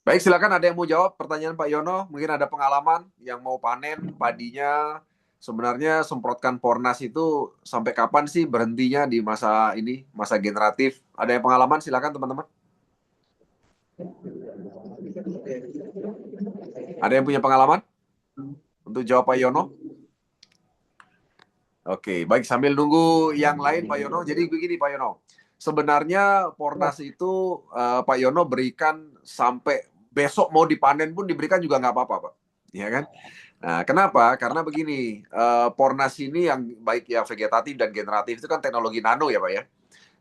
Baik, silakan ada yang mau jawab pertanyaan Pak Yono. Mungkin ada pengalaman yang mau panen padinya. Sebenarnya semprotkan Pornas itu sampai kapan sih berhentinya di masa ini, masa generatif? Ada yang pengalaman? Silakan teman-teman. Ada yang punya pengalaman untuk jawab Pak Yono? Oke, baik, sambil nunggu yang lain Pak Yono. Jadi begini Pak Yono, sebenarnya Pornas itu Pak Yono berikan sampai besok mau dipanen pun diberikan juga nggak apa-apa Pak, ya kan? Nah, kenapa? Karena begini, Pornas ini yang baik yang vegetatif dan generatif itu kan teknologi nano ya Pak ya.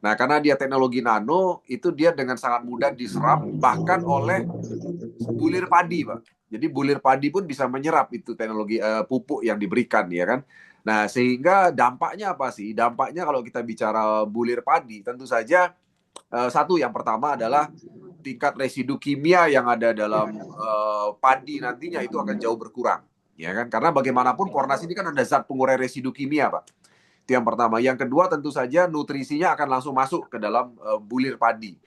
Nah, karena dia teknologi nano, itu dia dengan sangat mudah diserap bahkan oleh bulir padi Pak. Jadi bulir padi pun bisa menyerap itu teknologi pupuk yang diberikan ya kan. Nah, sehingga dampaknya apa sih? Dampaknya kalau kita bicara bulir padi, tentu saja satu yang pertama adalah tingkat residu kimia yang ada dalam padi nantinya itu akan jauh berkurang. Ya kan? Karena bagaimanapun Pornas ini kan ada zat pengurai residu kimia, Pak. Itu yang pertama. Yang kedua tentu saja nutrisinya akan langsung masuk ke dalam bulir padi.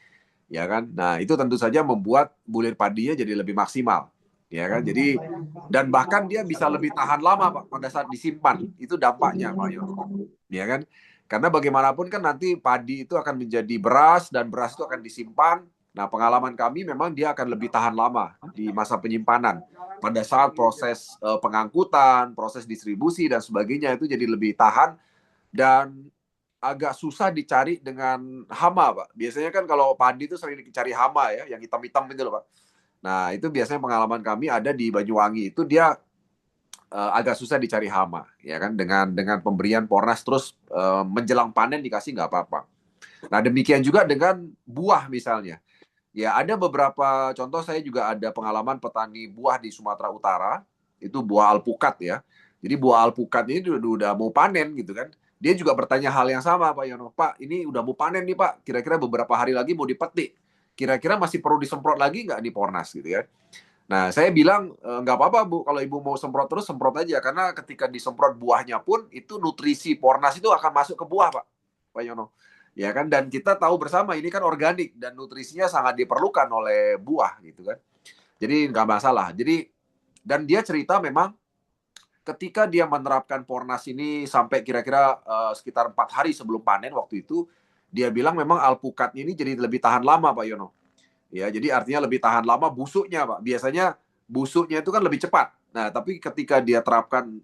Ya kan? Nah, itu tentu saja membuat bulir padinya jadi lebih maksimal. Ya kan? Jadi dan bahkan dia bisa lebih tahan lama Pak pada saat disimpan. Itu dampaknya Pak Yono. Ya kan? Karena bagaimanapun kan nanti padi itu akan menjadi beras dan beras itu akan disimpan. Nah, pengalaman kami memang dia akan lebih tahan lama di masa penyimpanan. Pada saat proses pengangkutan, proses distribusi dan sebagainya itu jadi lebih tahan dan agak susah dicari dengan hama, Pak. Biasanya kan kalau padi itu sering dicari hama ya, yang hitam-hitam itu loh, Pak. Nah, itu biasanya pengalaman kami ada di Banyuwangi itu dia agak susah dicari hama, ya kan? Dengan pemberian Pornas terus menjelang panen dikasih nggak apa-apa. Nah, demikian juga dengan buah misalnya. Ya, ada beberapa contoh saya juga ada pengalaman petani buah di Sumatera Utara, itu buah alpukat ya. Jadi buah alpukat ini udah mau panen gitu kan. Dia juga bertanya hal yang sama Pak Yono. Pak, ini udah mau panen nih Pak, kira-kira beberapa hari lagi mau dipetik. Kira-kira masih perlu disemprot lagi nggak di Pornas gitu ya. Nah, saya bilang nggak apa-apa Bu, kalau Ibu mau semprot terus semprot aja. Karena ketika disemprot buahnya pun itu nutrisi Pornas itu akan masuk ke buah Pak Yono. Ya kan, dan kita tahu bersama ini kan organik dan nutrisinya sangat diperlukan oleh buah gitu kan. Jadi nggak masalah. Jadi dan dia cerita memang ketika dia menerapkan Pornas ini sampai kira-kira sekitar 4 hari sebelum panen waktu itu, dia bilang memang alpukatnya ini jadi lebih tahan lama Pak Yono. Ya, jadi artinya lebih tahan lama busuknya Pak. Biasanya busuknya itu kan lebih cepat. Nah, tapi ketika dia terapkan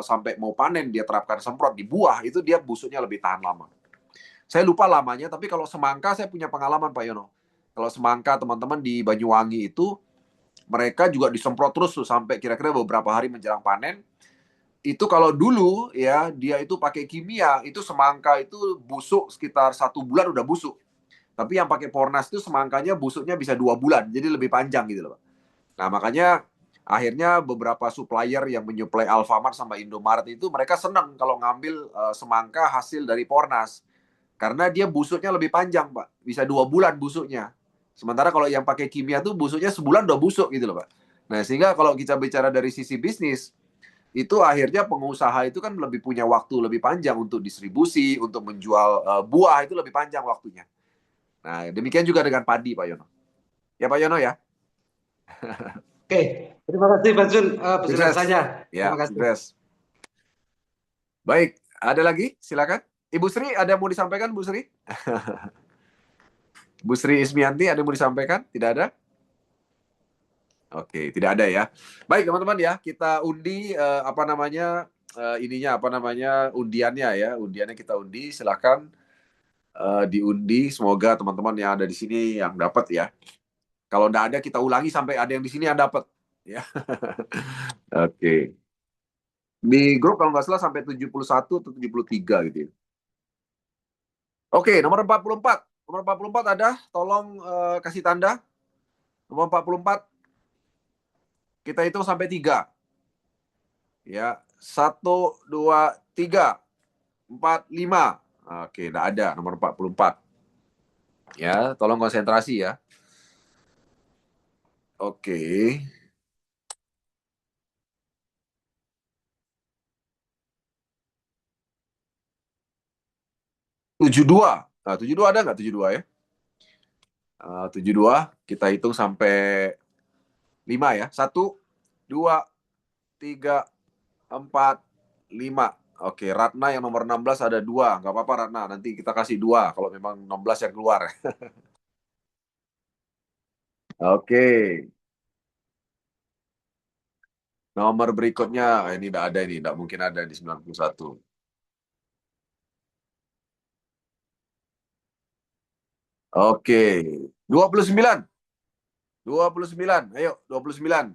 sampai mau panen, dia terapkan semprot di buah, itu dia busuknya lebih tahan lama. Saya lupa lamanya, tapi kalau semangka saya punya pengalaman Pak Yono. Kalau semangka teman-teman di Banyuwangi itu, mereka juga disemprot terus tuh, sampai kira-kira beberapa hari menjelang panen. Itu kalau dulu ya, dia itu pakai kimia, itu semangka itu busuk sekitar 1 bulan udah busuk. Tapi yang pakai Pornas itu semangkanya busuknya bisa 2 bulan, jadi lebih panjang gitu loh Pak. Nah, makanya akhirnya beberapa supplier yang menyuplai Alfamart sama Indomaret itu mereka senang kalau ngambil semangka hasil dari Pornas. Karena dia busuknya lebih panjang, Pak. Bisa 2 bulan busuknya. Sementara kalau yang pakai kimia tuh busuknya sebulan udah busuk gitu loh, Pak. Nah, sehingga kalau kita bicara dari sisi bisnis, itu akhirnya pengusaha itu kan lebih punya waktu lebih panjang untuk distribusi, untuk menjual buah itu lebih panjang waktunya. Nah, demikian juga dengan padi, Pak Yono. Ya, Pak Yono ya. Oke, terima kasih Pak Jun penjelasannya. Ya, terima kasih. Baik, ada lagi? Silakan. Ibu Sri ada yang mau disampaikan, Bu Sri? Bu Sri Ismianti ada yang mau disampaikan? Tidak ada? Oke, tidak ada ya. Baik teman-teman ya, kita undi undiannya ya, undiannya kita undi. Silahkan diundi. Semoga teman-teman yang ada di sini yang dapat ya. Kalau tidak ada kita ulangi sampai ada yang di sini yang dapat ya. Oke. Di grup kalau nggak salah sampai 71 atau 73 gitu ya. Oke, nomor 44. Nomor 44 ada, tolong kasih tanda. Nomor 44. Kita hitung sampai 3. Ya, 1, 2, 3, 4, 5. Oke, tidak ada nomor 44. Ya, tolong konsentrasi ya. Oke. Tujuh dua. Nah, 72 ada nggak 72 ya? 72, kita hitung sampai 5 ya. 1, 2, 3, 4, 5. Oke, Ratna yang nomor 16 ada 2. Nggak apa-apa Ratna, nanti kita kasih 2 kalau memang 16 yang keluar. Oke. Nomor berikutnya, ini tidak ada ini, tidak mungkin ada di 91. Oke, 29. 29, ayo 29.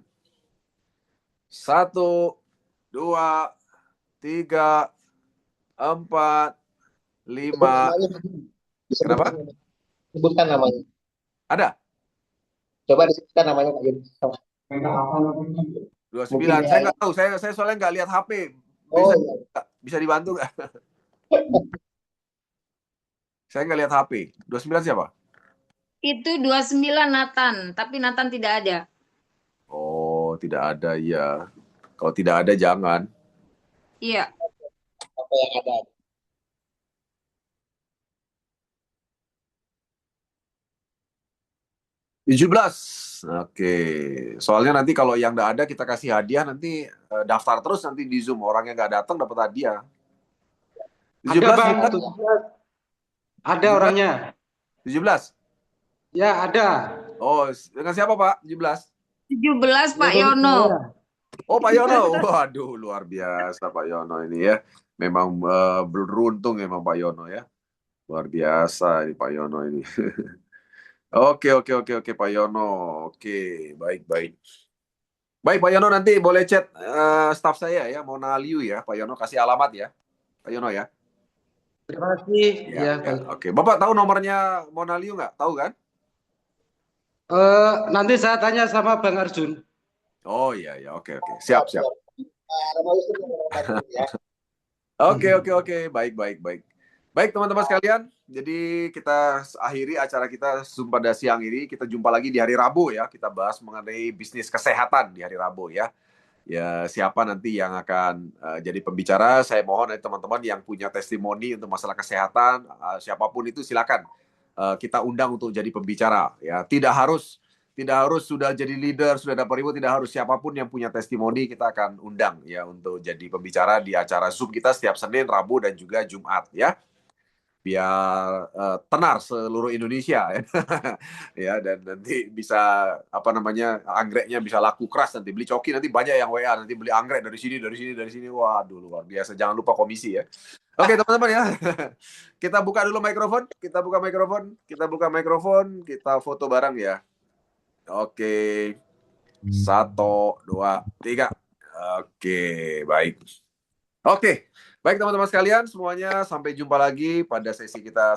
1, 2, 3, 4, 5. Kenapa? Sebutkan namanya. Ada? Coba disebutkan namanya Pak Yunus. 29. Saya nggak tahu, saya soalnya nggak lihat HP. Bisa dibantu nggak? Saya nggak lihat HP. 29 siapa? Itu 29 Nathan, tapi Nathan tidak ada. Oh, tidak ada ya. Kalau tidak ada jangan. Iya. Apa yang ada? Belas. Oke. Soalnya nanti kalau yang nggak ada kita kasih hadiah, nanti daftar terus nanti di Zoom. Orang yang nggak datang dapat hadiah. 17 ada Bang, 17. Ada 17? Orangnya. 17? Ya, ada. Oh, dengan siapa Pak? 17? 17 Pak Yono. Oh, Pak Yono. Waduh, luar biasa Pak Yono ini ya. Memang beruntung memang Pak Yono ya. Luar biasa ini Pak Yono ini. Oke Pak Yono. Oke, baik. Baik Pak Yono, nanti boleh chat staff saya ya, Mona Liu ya. Pak Yono kasih alamat ya. Pak Yono ya. Terima kasih. Ya. Oke. Bapak tahu nomornya Mona Liu nggak? Tahu kan? Nanti saya tanya sama Bang Arjun. Oh iya, oke. Siap. Oke. Baik. Baik teman-teman sekalian, jadi kita akhiri acara kita Zoom pada siang ini. Kita jumpa lagi di hari Rabu ya. Kita bahas mengenai bisnis kesehatan di hari Rabu ya. Ya, siapa nanti yang akan jadi pembicara? Saya mohon dari teman-teman yang punya testimoni untuk masalah kesehatan, siapapun itu silakan kita undang untuk jadi pembicara ya. Tidak harus sudah jadi leader, sudah dapat reward, tidak harus. Siapapun yang punya testimoni kita akan undang ya untuk jadi pembicara di acara Zoom kita setiap Senin, Rabu dan juga Jumat ya. Biar tenar seluruh Indonesia ya, dan nanti bisa anggreknya bisa laku keras, nanti beli coki nanti banyak yang WA, nanti beli anggrek dari sini. Waduh, luar biasa. Jangan lupa komisi ya. Oke teman-teman ya. Kita buka dulu mikrofon, kita buka mikrofon, kita foto bareng ya. Oke. 1, 2, 3. Oke, baik. Oke. Baik teman-teman sekalian semuanya, sampai jumpa lagi pada sesi kita